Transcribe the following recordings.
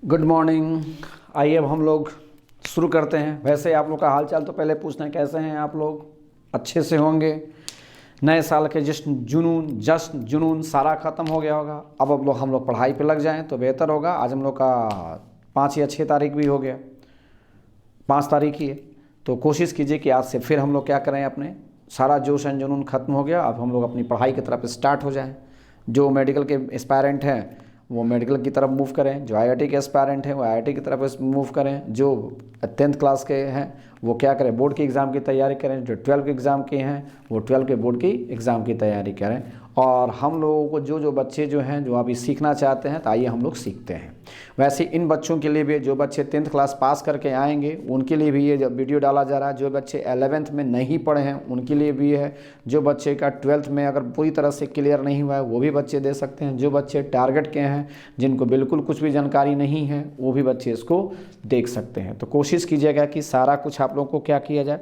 Good morning. आइए अब हम लोग शुरू करते हैं। वैसे आप लोग का हाल चाल तो पहले पूछना है, कैसे हैं आप लोग? अच्छे से होंगे। नए साल के जश्न जुनून सारा ख़त्म हो गया होगा। अब लोग हम लोग पढ़ाई पे लग जाएं तो बेहतर होगा। आज हम लोग का 5 या 6 तारीख भी हो गया, 5 तारीख ही है। तो कोशिश कीजिए कि आज से फिर हम लोग क्या करें, अपने सारा जोश एंड जुनून ख़त्म हो गया, अब हम लोग अपनी पढ़ाई की तरफ स्टार्ट हो जाएं। जो मेडिकल के एस्पायरेंट हैं वो मेडिकल की तरफ मूव करें, जो आईआईटी के एस्पायरेंट हैं वो आईआईटी की तरफ मूव करें, जो 10th क्लास के हैं वो क्या करें, बोर्ड की एग्ज़ाम की तैयारी करें, जो 12 के एग्ज़ाम के हैं वो 12 के बोर्ड की एग्ज़ाम की तैयारी करें। और हम लोगों को जो बच्चे जो हैं जो अभी सीखना चाहते हैं तो आइए हम लोग सीखते हैं। वैसे इन बच्चों के लिए भी, जो बच्चे 10th क्लास पास करके आएंगे उनके लिए भी ये जब वीडियो डाला जा रहा है। जो बच्चे 11th में नहीं पढ़े हैं उनके लिए भी है। जो बच्चे का 12th में अगर पूरी तरह से क्लियर नहीं हुआ है वो भी बच्चे दे सकते हैं। जो बच्चे टारगेट के हैं, जिनको बिल्कुल कुछ भी जानकारी नहीं है, वो भी बच्चे इसको देख सकते हैं। तो कोशिश कीजिएगा कि सारा कुछ आप लोगों को क्या किया जाए,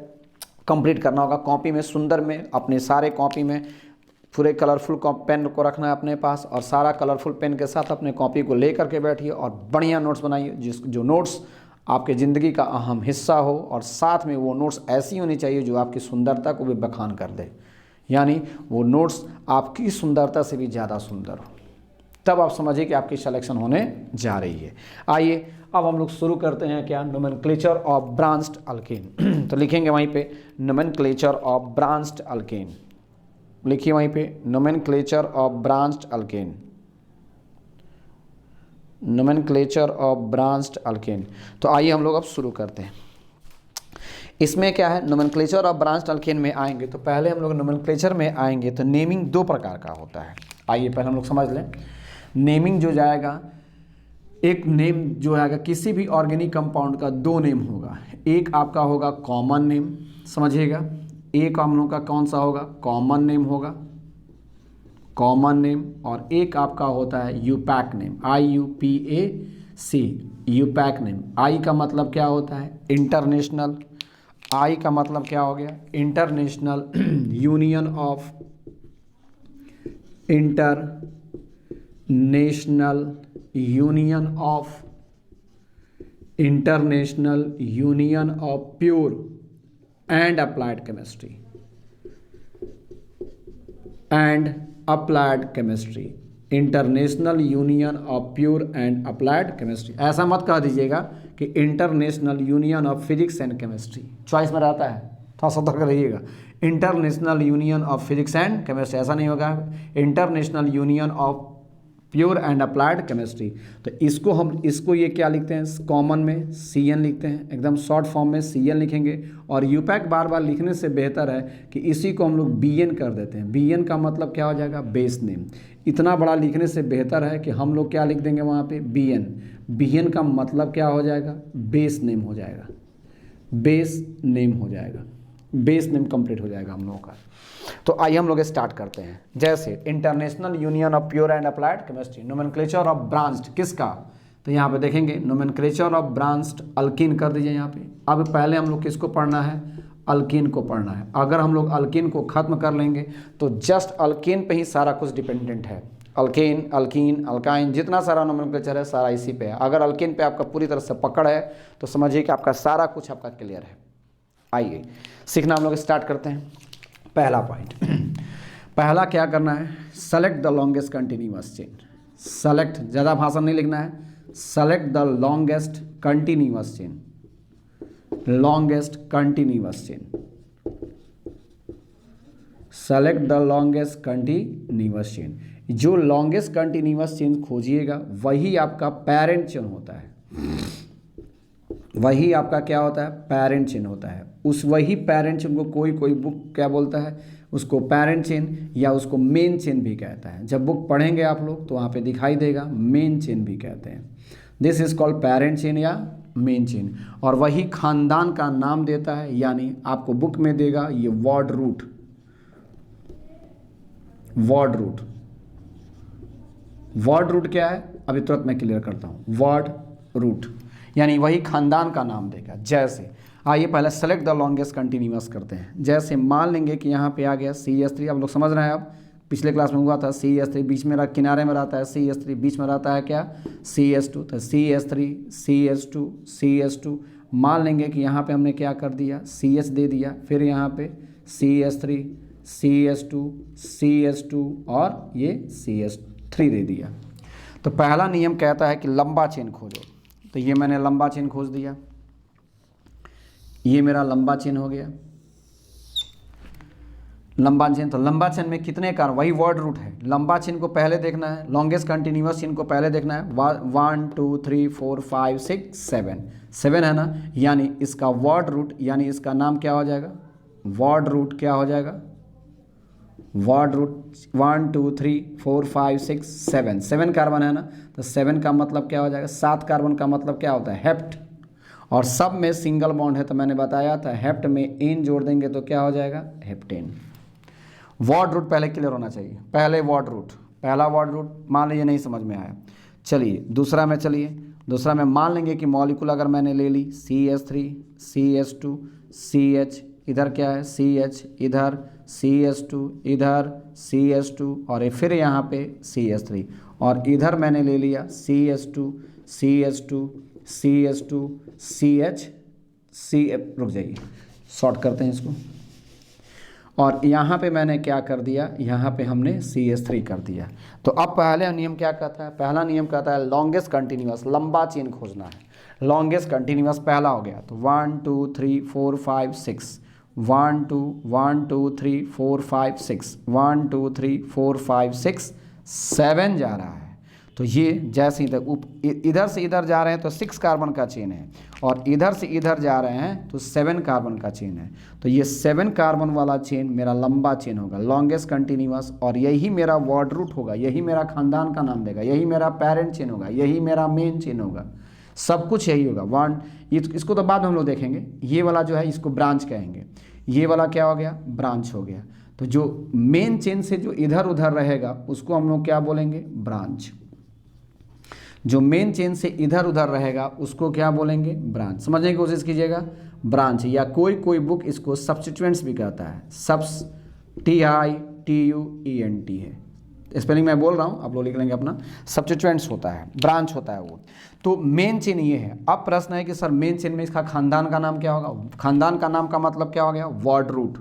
कंप्लीट करना होगा। कॉपी में सुंदर में अपने सारे कॉपी में पूरे कलरफुल पेन को रखना है अपने पास, और सारा कलरफुल पेन के साथ अपने कॉपी को ले करके बैठिए और बढ़िया नोट्स बनाइए। जो नोट्स आपके ज़िंदगी का अहम हिस्सा हो, और साथ में वो नोट्स ऐसी होनी चाहिए जो आपकी सुंदरता को भी बखान कर दे, यानी वो नोट्स आपकी सुंदरता से भी ज़्यादा सुंदर हो। तब आप समझिए कि आपकी सिलेक्शन होने जा रही है। आइए अब हम लोग शुरू करते हैं क्या, नोमेनक्लेचर ऑफ ब्रांच्ड अल्केन। तो लिखेंगे वहीं पे नोमेनक्लेचर ऑफ ब्रांच्ड अल्केन, लिखिए वहीं पे nomenclature of branched alkane, nomenclature of branched alkane. तो आइए हम लोग अब शुरू करते हैं। इसमें क्या है, नोमेनक्लेचर ऑफ ब्रांच्ड अल्केन में आएंगे तो पहले हम लोग नोमेनक्लेचर में आएंगे तो नेमिंग 2 प्रकार का होता है। आइए पहले हम लोग समझ लें। नेमिंग जो जाएगा, एक नेम जो आएगा किसी भी ऑर्गेनिक कंपाउंड का 2 नेम होगा। एक आपका होगा कॉमन नेम, समझिएगा। एक हम लोग का कौन सा होगा, कॉमन नेम होगा, कॉमन नेम। और एक आपका होता है यूपैक नेम, IUPAC, यूपैक नेम। आई का मतलब क्या होता है, इंटरनेशनल। आई का मतलब क्या हो गया, international union of, international union of pure and applied chemistry, international union of pure and applied chemistry. ऐसा मत कह दीजिएगा कि international union of physics and chemistry, choice में रहता है, थोड़ा सतर्क रहिएगा। International union of physics and chemistry ऐसा नहीं होगा, international union of pure and applied chemistry. तो इसको ये क्या लिखते हैं, कॉमन में CN लिखते हैं, एकदम शॉर्ट फॉर्म में CN लिखेंगे। और यूपैक बार बार लिखने से बेहतर है कि इसी को हम लोग BN कर देते हैं। BN का मतलब क्या हो जाएगा, बेस नेम। इतना बड़ा लिखने से बेहतर है कि हम लोग क्या लिख देंगे वहाँ पे, BN का मतलब क्या हो जाएगा, बेस नेम हो जाएगा, बेस नेम हो जाएगा, बेस नेम कंप्लीट हो जाएगा हम लोगों का। तो आइए हम लोग स्टार्ट करते हैं। जैसे international union of pure and applied chemistry, nomenclature of branched किसका, तो यहाँ पे देखेंगे नोमेनक्लेचर ऑफ ब्रांच्ड अल्कीन कर दीजिए यहाँ पे। अब पहले हम लोग किसको पढ़ना है, अल्कीन को पढ़ना है। अगर हम लोग अल्कीन को खत्म कर लेंगे तो जस्ट अल्कीन पे ही सारा कुछ डिपेंडेंट है। अल्केन, अल्कीन, अल्काइन, जितना सारा नोमेनक्लेचर है सारा इसी पे है। अगर अल्कीन पे आपका पूरी तरह से पकड़ है तो समझिए कि आपका सारा कुछ आपका क्लियर है। आइए सीखना हम लोग स्टार्ट करते हैं। पहला पॉइंट, पहला क्या करना है, select the longest continuous chain. Select, ज़्यादा भाषण नहीं लिखना है, select the longest continuous chain, longest continuous chain, select the longest continuous chain. जो लॉन्गेस्ट कंटिन्यूअस चेन खोजिएगा वही आपका पेरेंट चेन होता है, वही आपका क्या होता है, पेरेंट चेन होता है। उस वही पेरेंट चेन को कोई बुक क्या बोलता है, उसको पेरेंट चेन या उसको मेन चेन भी कहता है। जब बुक पढ़ेंगे आप लोग तो वहाँ पे दिखाई देगा, मेन चेन भी कहते हैं। This is called parent chain या मेन चेन। और वही खानदान का नाम देता है, यानी आपको बुक में देगा ये word root, word root. Word root क्या है अभी तुरंत मैं क्लियर करता हूँ। वर्ड रूट यानी वही खानदान का नाम देगा। जैसे आइए पहले सेलेक्ट द लॉन्गेस्ट कंटिन्यूअस करते हैं। जैसे मान लेंगे कि यहाँ पे आ गया CH3, आप लोग समझ रहे हैं। अब पिछले क्लास में हुआ था CH3 बीच में किनारे में रहता है, CH3 बीच में रहता है क्या, CH2, तो CH3 CH2 CH2, मान लेंगे कि यहाँ पे हमने क्या कर दिया, CH दे दिया, फिर यहाँ पे CH3 CH2 CH2 और ये CH3 दे दिया। तो पहला नियम कहता है कि लंबा चेन खोजो, तो ये मैंने लंबा चेन खोज दिया, ये मेरा लंबा चेन हो गया, लंबा चेन। तो लंबा चेन में कितने कार्बन, वही वर्ड रूट है, लंबा चेन को पहले देखना है, लॉन्गेस्ट कंटिन्यूअस चेन को पहले देखना है। 1 2 3 4 5 6 7 है ना, यानी इसका वर्ड रूट, यानी इसका नाम क्या हो जाएगा, वर्ड रूट क्या हो जाएगा, वर्ड रूट 1 2 3 4 5 6 7 कार्बन है ना, तो 7 का मतलब क्या हो जाएगा, 7 कार्बन का मतलब क्या होता है, हेप्ट, और सब में सिंगल बॉन्ड है, तो मैंने बताया था हेप्ट में एन जोड़ देंगे तो क्या हो जाएगा, हेप्टेन। वर्ड रूट पहले क्लियर होना चाहिए, पहले वर्ड रूट, पहला वर्ड रूट मान लीजिए नहीं समझ में आया, चलिए दूसरा में, चलिए दूसरा में मान लेंगे कि मॉलिक्यूल अगर मैंने ले ली CH3 CH2 CH, इधर क्या है CH, इधर CH2, इधर CH2 और ये फिर यहाँ पे CH3, और इधर मैंने ले लिया CH2 CH2 CH2 रुक जाइए, शॉर्ट करते हैं इसको, और यहाँ पे मैंने क्या कर दिया, यहाँ पे हमने CH3 कर दिया। तो अब पहले नियम क्या कहता है, पहला नियम कहता है लॉन्गेस्ट कंटिन्यूअस, लंबा चेन खोजना है, लॉन्गेस्ट कंटिन्यूअस पहला हो गया, तो 1 2 3 4 5 6 1 2 1 2 3 4 5 6 1 2 3 4 5 6 7 जा रहा है। तो ये जैसे इधर से इधर जा रहे हैं तो 6 कार्बन का चेन है, और इधर से इधर जा रहे हैं तो 7 कार्बन का चेन है। तो ये 7 कार्बन वाला चेन मेरा लंबा चेन होगा, लॉन्गेस्ट कंटिन्यूअस, और यही मेरा वर्ड रूट होगा, यही मेरा खानदान का नाम देगा, यही मेरा पेरेंट चेन होगा, यही मेरा मेन चेन होगा, सब कुछ यही होगा। इसको तो बाद में हम लोग देखेंगे। ये वाला जो है इसको ब्रांच कहेंगे, ये वाला क्या हो गया, ब्रांच हो गया। तो जो मेन चेन से जो इधर उधर रहेगा उसको हम लोग क्या बोलेंगे, ब्रांच। जो मेन चेन से इधर उधर रहेगा उसको क्या बोलेंगे, ब्रांच। समझने की कोशिश कीजिएगा, ब्रांच, या कोई बुक इसको सब्स्टिट्यूएंट्स भी कहता है, सब्स TITUENT है, स्पेलिंग मैं बोल रहा हूँ, आप लोग लिख लेंगे अपना, सब्स्टिट्यूएंट्स होता है, ब्रांच होता है वो। तो मेन चेन ये है। अब प्रश्न है कि सर मेन चेन में इसका खानदान का नाम क्या होगा, खानदान का नाम का मतलब क्या हो गया, वर्ड रूट,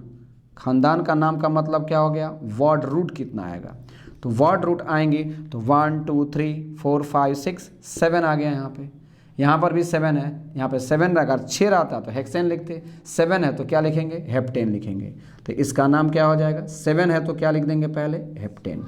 खानदान का नाम का मतलब क्या हो गया, वर्ड रूट कितना आएगा। तो वर्ड रूट आएंगे तो 1 2 3 4 5 6 7 आ गया, यहाँ पर भी 7 है, यहाँ पे 7 अगर 6 रहता तो हेक्सेन लिखते, 7 है तो क्या लिखेंगे, हेप्टेन लिखेंगे। तो इसका नाम क्या हो जाएगा, 7 है तो क्या लिख देंगे, पहले हेप्टेन।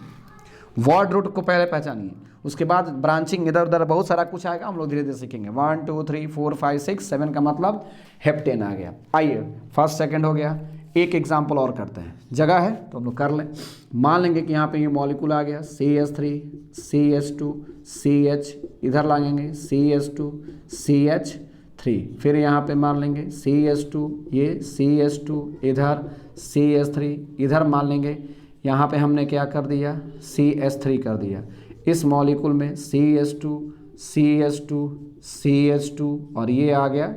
वर्ड रूट को पहले पहचानिए, उसके बाद ब्रांचिंग इधर उधर बहुत सारा कुछ आएगा, हम लोग धीरे धीरे सीखेंगे। 1 2 3 4 5 6 7 का मतलब हेप्टेन आ गया। आइए फर्स्ट सेकंड हो गया, एक एग्जाम्पल और करते हैं, जगह है तो हम लोग कर लें। मान लेंगे कि यहाँ पे ये मॉलिक्यूल आ गया CH3 CH2 CH, इधर लागेंगे CH2 CH3, फिर यहाँ पे मान लेंगे CH2, ये CH2, इधर CH3, इधर मान लेंगे यहाँ पे हमने क्या कर दिया, CH3 कर दिया। इस मॉलिक्यूल में CH2 CH2 CH2 और ये आ गया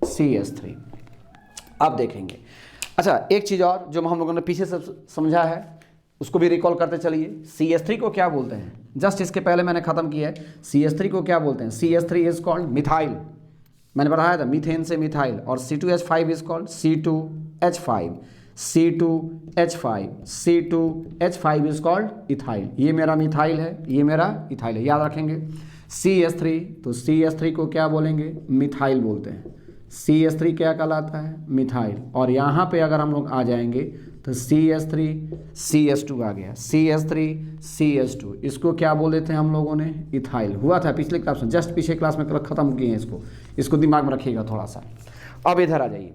CH3। अब देखेंगे, अच्छा एक चीज़ और जो हम लोगों ने पीछे से समझा है उसको भी रिकॉल करते चलिए। CH3 को क्या बोलते हैं, जस्ट इसके पहले मैंने खत्म किया है। CH3 को क्या बोलते हैं, CH3 इज कॉल्ड मिथाइल, मैंने बताया था मीथेन से मिथाइल, और C2H5 is called C2H5, C2H5, C2H5 is called ethyl. ये मेरा मिथाइल है, ये मेरा इथाइल है, याद रखेंगे। CH3, तो CH3 को क्या बोलेंगे, मिथाइल बोलते हैं। CH3 क्या कहलाता है, मिथाइल। और यहाँ पे अगर हम लोग आ जाएंगे तो CH3 CH2 आ गया, CH3 CH2, इसको क्या बोले थे हम लोगों ने, इथाइल। हुआ था पिछले क्लास में, जस्ट पिछले क्लास में ख़त्म किए हैं इसको दिमाग में रखिएगा थोड़ा सा। अब इधर आ जाइए,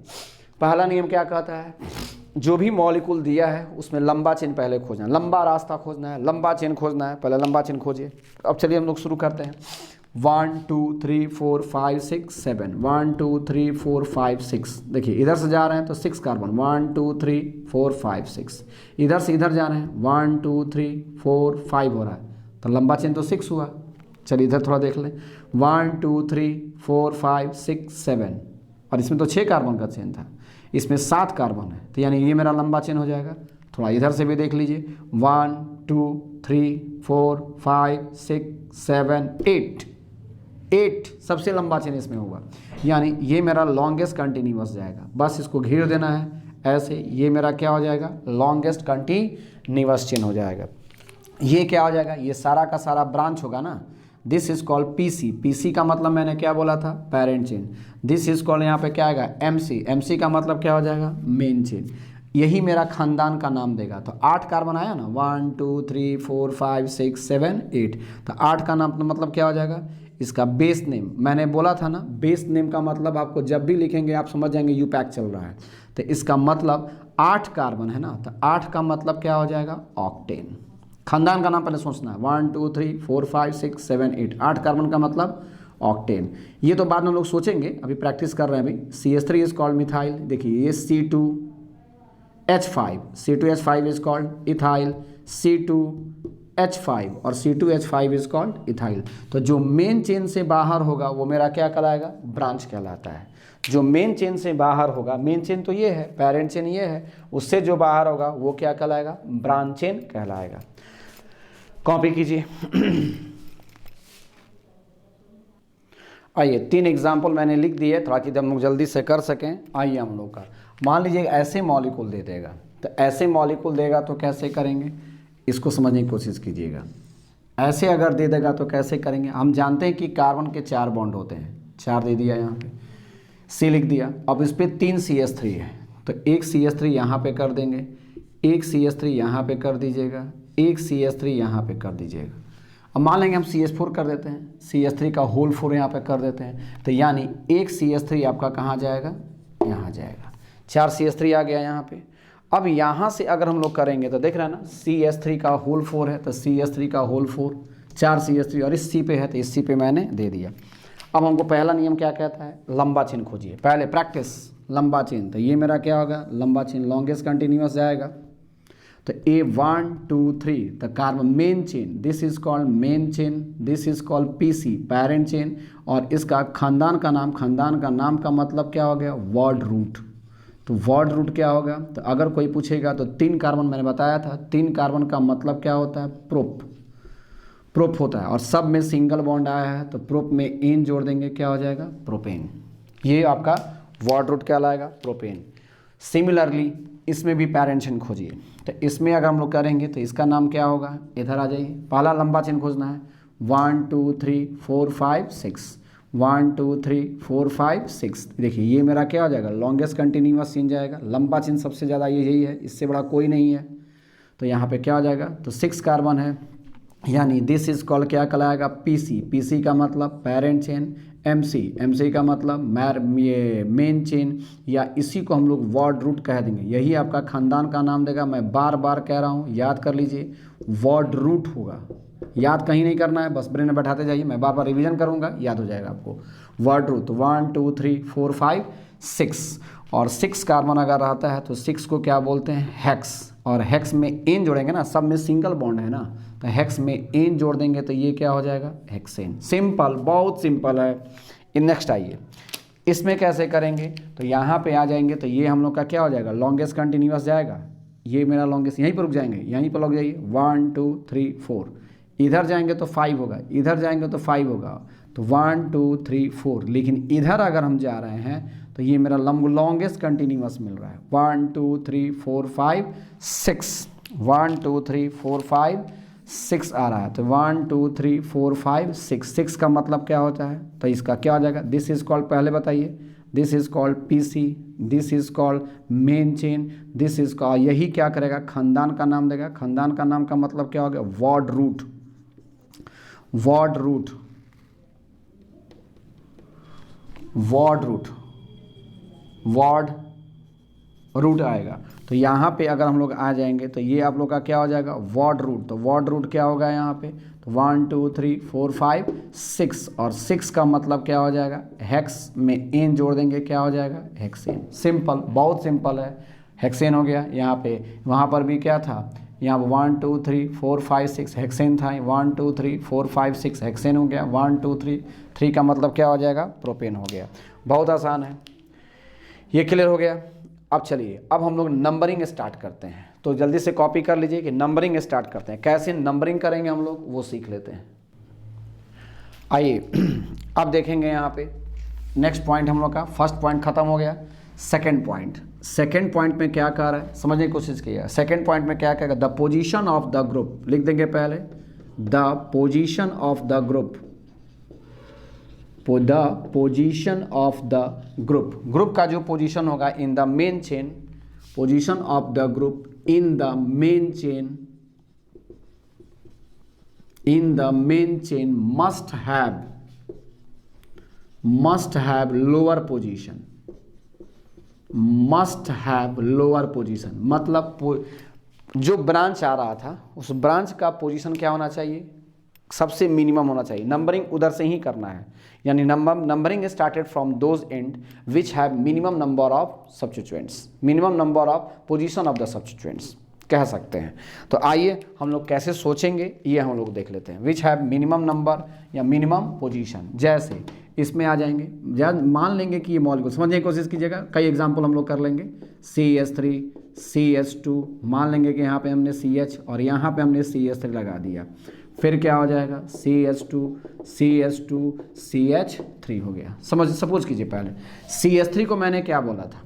पहला नियम क्या कहता है, जो भी मॉलिक्यूल दिया है उसमें लंबा चेन पहले खोजना है, लंबा रास्ता खोजना है, लंबा चेन खोजना है, पहले लंबा चेन खोजिए। अब चलिए हम लोग शुरू करते हैं। 1 2 3 4 5 6 7, 1 2 3 4 5 6, देखिए इधर से जा रहे हैं तो 6 कार्बन, 1 2 3 4 5 6, इधर से इधर जा रहे हैं 1 2 3 4 5 हो रहा है, तो लंबा चेन तो 6 हुआ। चलिए इधर थोड़ा देख लें, 1 2 3 4 5 6 7, और इसमें तो 6 कार्बन का चेन था, इसमें 7 कार्बन है, तो यानी ये मेरा लंबा चेन हो जाएगा। थोड़ा इधर से भी देख लीजिए, 1 2 3 4 5 6 7 8, 8 सबसे लंबा चेन इसमें होगा, यानी ये मेरा लॉन्गेस्ट कंटिन्यूअस जाएगा। बस इसको घेर देना है ऐसे, ये मेरा क्या हो जाएगा, लॉन्गेस्ट कंटिन्यूअस चेन हो जाएगा। ये क्या हो जाएगा, ये सारा का सारा ब्रांच होगा ना। This is called PC, PC का मतलब मैंने क्या बोला था, parent chain. This is called, यहाँ पे क्या आएगा, एमसी, एमसी का मतलब क्या हो जाएगा, मेन चेन। यही मेरा खानदान का नाम देगा। तो 8 कार्बन आया ना, 1 2 3 4 5 6 7 8, तो 8 का नाम मतलब क्या हो जाएगा, इसका बेस नेम। मैंने बोला था ना, बेस नेम का मतलब आपको जब भी लिखेंगे आप समझ जाएंगे यू पैक चल रहा है। तो इसका मतलब 8 कार्बन है ना, तो 8 का मतलब क्या हो जाएगा, ऑक्टेन। खानदान का नाम पहले सोचना है, 1 2 3 4 5 6 7 8, 8 कार्बन का मतलब ऑक्टेन। ये तो बाद में हम लोग सोचेंगे, अभी प्रैक्टिस कर रहे हैं। अभी CH3 इज कॉल्ड मिथाइल, देखिए ये C2H5, C2H5 is called ethyl, C2H5 और C2H5 इज कॉल्ड इथाइल। तो जो मेन चेन से बाहर होगा वो मेरा क्या कहलाएगा, ब्रांच कहलाता है। जो मेन चेन से बाहर होगा, मेन चेन तो ये है, पेरेंट चेन ये है, उससे जो बाहर होगा वो क्या कहलाएगा, ब्रांच चेन कहलाएगा। कॉपी कीजिए। आइए 3 एग्जाम्पल मैंने लिख दिए ताकि हम लोग जल्दी से कर सकें। आइए हम लोग का, मान लीजिए ऐसे मॉलिक्यूल दे देगा, तो ऐसे मॉलिक्यूल देगा तो कैसे करेंगे, इसको समझने की कोशिश कीजिएगा। ऐसे अगर दे देगा तो कैसे करेंगे, हम जानते हैं कि कार्बन के 4 बॉन्ड होते हैं, 4 दे दिया, यहाँ पे C लिख दिया। अब इस पर 3 CH3 है, तो एक CH3 यहाँ पे कर देंगे, एक CH3 यहाँ पे कर दीजिएगा, एक CH3 यहाँ पे कर दीजिएगा। अब मान लेंगे हम CH4 कर देते हैं, CH3 का होल 4 यहाँ पे कर देते हैं, तो यानी एक CH3 आपका कहाँ जाएगा, यहाँ जाएगा। 4 CH3 आ गया यहाँ पे। अब यहाँ से अगर हम लोग करेंगे तो देख रहे हैं ना, CH3 का होल 4 है, तो CH3 का होल 4, 4 CH3 और इस C पे है, तो इस C पे मैंने दे दिया। अब हमको पहला नियम क्या कहता है, लंबा चेन खोजिए। पहले प्रैक्टिस लंबा चेन, तो ये मेरा क्या होगा, लंबा चेन, लॉन्गेस्ट कंटिन्यूअस जाएगा। तो A 1 2 3, the carbon main chain, this is called main chain, this is called PC, parent chain. और इसका खानदान का नाम, खानदान का नाम का मतलब क्या हो गया, वर्ड रूट। तो वर्ड रूट क्या होगा, तो अगर कोई पूछेगा तो 3 कार्बन मैंने बताया था, 3 कार्बन का मतलब क्या होता है, प्रोप, प्रोप होता है। और सब में सिंगल बॉन्ड आया है, तो प्रोप में एन जोड़ देंगे, क्या हो जाएगा, प्रोपेन। ये आपका वर्ड रूट कहलाएगा, प्रोपेन। सिमिलरली इसमें भी पेरेंट चेन खोजिए। तो इसमें अगर हम लोग करेंगे तो इसका नाम क्या होगा, इधर आ जाइए, पहला लंबा चेन खोजना है, 1 2 3 4 5 6, 1 2 3 4 5 6। देखिए ये मेरा क्या हो जाएगा, लॉन्गेस्ट कंटिन्यूअस चेन जाएगा। लंबा चेन सबसे ज़्यादा यही है, इससे बड़ा कोई नहीं है। तो यहाँ पे क्या हो जाएगा, तो 6 कार्बन है, यानी दिस इज कॉल्ड क्या कहलाएगा, PC, PC का मतलब पेरेंट चेन, MC, MC का मतलब ये मेन चेन, या इसी को हम लोग वर्ड रूट कह देंगे। यही आपका खानदान का नाम देगा। मैं बार बार कह रहा हूँ, याद कर लीजिए, वर्ड रूट होगा। याद कहीं नहीं करना है, बस ब्रेन में बैठाते जाइए, मैं बार बार रिवीजन करूँगा, याद हो जाएगा आपको। वर्ड रूट 1 2 3 4 5 6, और 6 कार्बन अगर रहता है तो 6 को क्या बोलते हैं, हेक्स। और हेक्स में एन जोड़ेंगे ना, सब में सिंगल बॉन्ड है ना, तो हेक्स में एन जोड़ देंगे तो ये क्या हो जाएगा, हेक्सेन। सिंपल, बहुत सिंपल है। नेक्स्ट आइए, इसमें कैसे करेंगे, तो यहाँ पे आ जाएंगे, तो ये हम लोग का क्या हो जाएगा, लॉन्गेस्ट कंटिन्यूअस जाएगा। ये मेरा लॉन्गेस्ट, यहीं पर रुक जाएंगे, यहीं पर लग जाइए, 1 2 3 4। इधर जाएंगे तो 5 होगा, इधर जाएंगे तो 5 होगा, तो 1 2 3 4। लेकिन इधर अगर हम जा रहे हैं तो ये मेरा लॉन्गेस्ट कंटिन्यूअस मिल रहा है, 1 2 3 4 5 6, 1 2 3 4 5 6 आ रहा है। तो 1 2 3 4 5 6, 6 का मतलब क्या होता है, तो इसका क्या हो जाएगा, दिस इज कॉल्ड, पहले बताइए, this is called PC, this is called main chain, this is called, यही क्या करेगा, खानदान का नाम देगा। खानदान का नाम का मतलब क्या हो गया, word root, word root, word root, word root आएगा। तो यहाँ पे अगर हम लोग आ जाएंगे तो ये आप लोग का क्या हो जाएगा, वर्ड रूट। तो वर्ड रूट क्या होगा यहाँ पे, तो 1 2 3 4 5 6, और 6 का मतलब क्या हो जाएगा, हेक्स में एन जोड़ देंगे, क्या हो जाएगा, हेक्सेन। सिंपल, बहुत सिंपल है, हेक्सेन हो गया। यहाँ पे, वहाँ पर भी क्या था, यहाँ 1 2 3 4 5 6 हेक्सेन था, 1 2 3 4 5 6 हेक्सेन हो गया। 1 2 3 3 का मतलब क्या हो जाएगा, प्रोपेन हो गया। बहुत आसान है, ये क्लियर हो गया। अब चलिए, अब हम लोग नंबरिंग स्टार्ट करते हैं। तो जल्दी से कॉपी कर लीजिए कि नंबरिंग स्टार्ट करते हैं। कैसे नंबरिंग करेंगे हम लोग वो सीख लेते हैं। आइए अब देखेंगे यहाँ पे नेक्स्ट पॉइंट हम लोग का, फर्स्ट पॉइंट खत्म हो गया। सेकंड पॉइंट में क्या कह रहा है समझने की कोशिश कीजिए। सेकंड पॉइंट में क्या कहेगा, the position of the group, लिख देंगे पहले the position of the group, the position of the group, group का जो पोजीशन होगा in the main chain, position of the group in the main chain, in the main chain must have lower position, must have lower position, मतलब जो branch आ रहा था उस branch का position क्या होना चाहिए, सबसे मिनिमम होना चाहिए। नंबरिंग उधर से ही करना है, यानी numbering started from those and which have minimum number of substituents, minimum number of position of the substituents कह सकते हैं। तो आइए हम लोग कैसे सोचेंगे ये हम लोग देख लेते हैं। विच हैव मिनिमम नंबर या मिनिमम पोजीशन, जैसे इसमें आ जाएंगे, मान लेंगे कि ये मॉलिक्यूल, समझने की कोशिश कीजिएगा, कई एग्जांपल हम लोग कर लेंगे। CH3 CH2, मान लेंगे कि यहाँ पे हमने CH और यहाँ पे हमने CH3 लगा दिया, फिर क्या हो जाएगा CH2 CH2 CH3 हो गया। सपोज कीजिए पहले CH3 को मैंने क्या बोला था,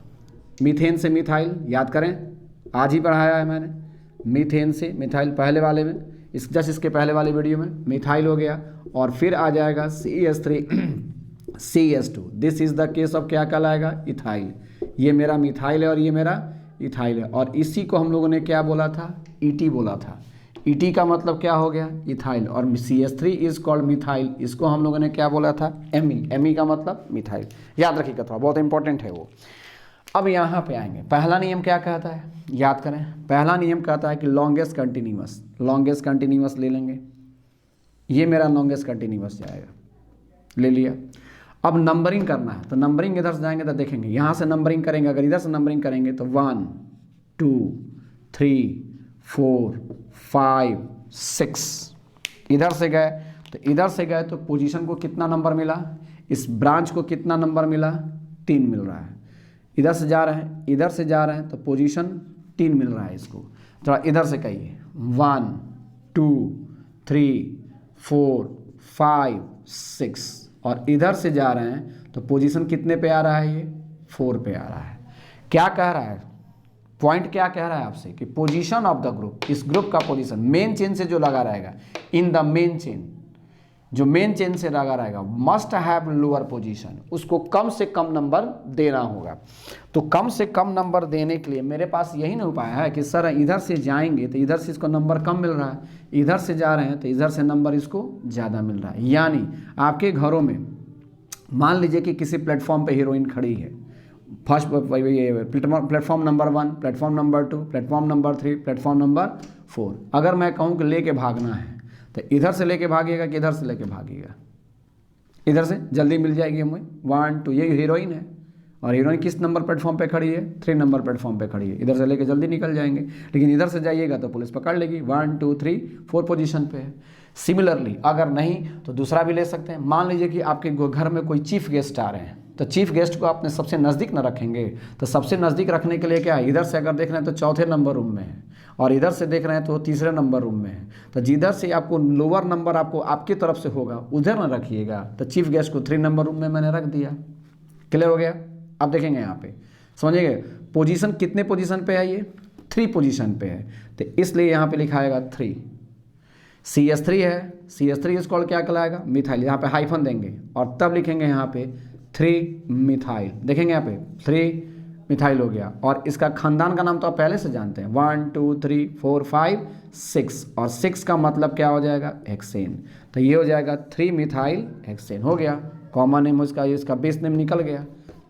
मीथेन से मिथाइल, याद करें आज ही पढ़ाया है मैंने, मीथेन से मिथाइल पहले वाले में, इसके पहले वाले वीडियो में मिथाइल हो गया, और फिर आ जाएगा CH3 CH2, this is the case of क्या कहलाएगा, इथाइल। ये मेरा मिथाइल है और ये मेरा इथाइल है, और इसी को हम लोगों ने क्या बोला था, ET बोला था। ET का मतलब क्या हो गया, इथाइल, और CH3 इज कॉल्ड मिथाइल, इसको हम लोगों ने क्या बोला था, Me का मतलब मिथाइल। याद रखिएगा, थोड़ा बहुत इंपॉर्टेंट है वो। अब यहाँ पे आएंगे, पहला नियम क्या कहता है, याद करें, पहला नियम कहता है कि लॉन्गेस्ट कंटिन्यूअस ले लेंगे, ये मेरा लॉन्गेस्ट कंटिन्यूअस जाएगा, ले लिया। अब नंबरिंग करना है, तो नंबरिंग इधर से जाएंगे तो देखेंगे, यहाँ से नंबरिंग करेंगे, अगर इधर से नंबरिंग करेंगे तो 1 2 3 4 5 6, इधर से गए तो पोजीशन को कितना नंबर मिला, इस ब्रांच को कितना नंबर मिला, 3 मिल रहा है। इधर से जा रहे हैं तो पोजीशन 3 मिल रहा है इसको। थोड़ा इधर से कहिए, 1 2 3 4 5 6, और इधर से जा रहे हैं तो पोजीशन कितने पे आ रहा है, ये 4 पे आ रहा है। क्या कह रहा है, पॉइंट क्या कह रहा है आपसे कि पोजीशन ऑफ द ग्रुप, इस ग्रुप का पोजीशन मेन चेन से जो लगा रहेगा, इन द मेन चेन, जो मेन चेन से लगा रहेगा, मस्ट हैव लोअर पोजीशन, उसको कम से कम नंबर देना होगा। तो कम से कम नंबर देने के लिए मेरे पास यही ना उपाय है कि सर इधर से जाएंगे तो इधर से इसको नंबर कम मिल रहा है, इधर से जा रहे हैं तो इधर से नंबर इसको ज़्यादा मिल रहा है। यानी आपके घरों में मान लीजिए कि किसी प्लेटफॉर्म पे हीरोइन खड़ी है, first platform number 1, platform number 2, platform number 3, platform number 4। अगर मैं कहूँ कि लेके भागना है तो इधर से लेके भागिएगा कि इधर से लेके भागिएगा, इधर से जल्दी मिल जाएगी हमें। 1 2, ये हीरोइन है, और हीरोइन किस नंबर प्लेटफॉर्म पे खड़ी है, 3 नंबर प्लेटफॉर्म पे खड़ी है, इधर से लेके जल्दी निकल जाएंगे। लेकिन इधर से जाइएगा तो पुलिस पकड़ लेगी, 1 2 3 4 पोजीशन पे है। सिमिलरली अगर नहीं तो दूसरा भी ले सकते हैं। मान लीजिए कि आपके घर में कोई चीफ गेस्ट आ रहे हैं, तो चीफ गेस्ट को आपने सबसे नज़दीक न रखेंगे, तो सबसे नज़दीक रखने के लिए क्या है, इधर से अगर देख रहे हैं तो चौथे नंबर रूम में है, और इधर से देख रहे हैं तो तीसरे नंबर रूम में है। तो जिधर से आपको लोअर नंबर आपको आपकी तरफ से होगा उधर न रखिएगा। तो चीफ गेस्ट को 3 नंबर रूम में मैंने रख दिया। क्लियर हो गया। अब देखेंगे यहाँ पे, समझिएगा पोजीशन कितने पोजीशन पे है, ये 3 पोजीशन पे है, तो इसलिए यहाँ पे लिखा आएगा 3। CH3 है, CH3 इस कॉल क्या कहलाएगा, मिथाइल, यहाँ पे हाइफन देंगे और तब लिखेंगे यहाँ पे 3 मिथाइल। देखेंगे यहाँ पे 3 मिथाइल हो गया, और इसका खानदान का नाम तो आप पहले से जानते हैं, 1 2 3 4 5 6, और 6 का मतलब क्या हो जाएगा, हेक्सेन। तो ये हो जाएगा 3 मिथाइल हेक्सेन हो गया। कॉमन नेम इसका बेस नेम निकल गया,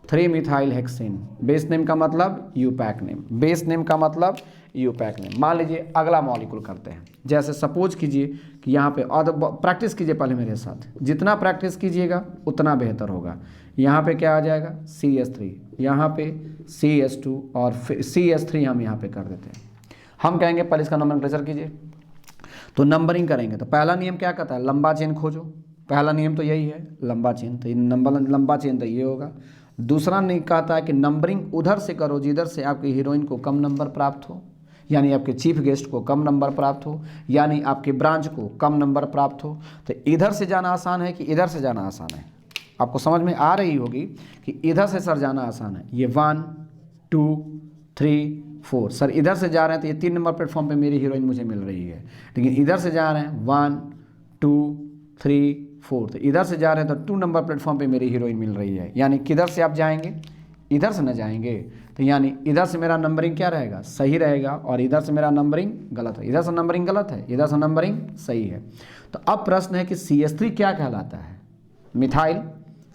3 मिथाइल हेक्सेन। बेस नेम का मतलब यूपैक नेम, बेस नेम का मतलब यूपैक नेम। मान लीजिए अगला मॉलिक्यूल करते हैं, जैसे सपोज कीजिए कि यहाँ पे, और प्रैक्टिस कीजिए पहले मेरे साथ, जितना प्रैक्टिस कीजिएगा उतना बेहतर होगा। यहाँ पे क्या आ जाएगा, CH3, यहाँ पे CH2, और फिर CH3 हम यहाँ पे कर देते हैं। हम कहेंगे पहले इसका नंबरक्लेचर कीजिए, तो नंबरिंग करेंगे। तो पहला नियम क्या कहता है, लंबा चेन खोजो। पहला नियम तो यही है, लंबा चेन, तो लंबा चेन तो ये होगा। दूसरा नहीं कहता है कि नंबरिंग उधर से करो जिधर से आपकी हीरोइन को कम नंबर प्राप्त हो, यानी आपके चीफ गेस्ट को कम नंबर प्राप्त हो, यानी आपके ब्रांच को कम नंबर प्राप्त हो। तो इधर से जाना आसान है कि इधर से जाना आसान है? आपको समझ में आ रही होगी कि इधर से सर जाना आसान है। ये 1 2 3 4 सर इधर से जा रहे हैं तो ये 3 नंबर प्लेटफॉर्म पे मेरी हीरोइन मुझे मिल रही है, लेकिन इधर से जा रहे हैं 1 2 3 4 तो इधर से जा रहे हैं तो 2 नंबर प्लेटफॉर्म पे मेरी हीरोइन मिल रही है। यानी किधर से आप जाएंगे? इधर से न जाएंगे, तो यानी इधर से मेरा नंबरिंग क्या रहेगा? सही रहेगा, और इधर से मेरा नंबरिंग गलत है। इधर से नंबरिंग गलत है, इधर से नंबरिंग सही है। तो अब प्रश्न है कि CH3 क्या कहलाता है? मिथाइल।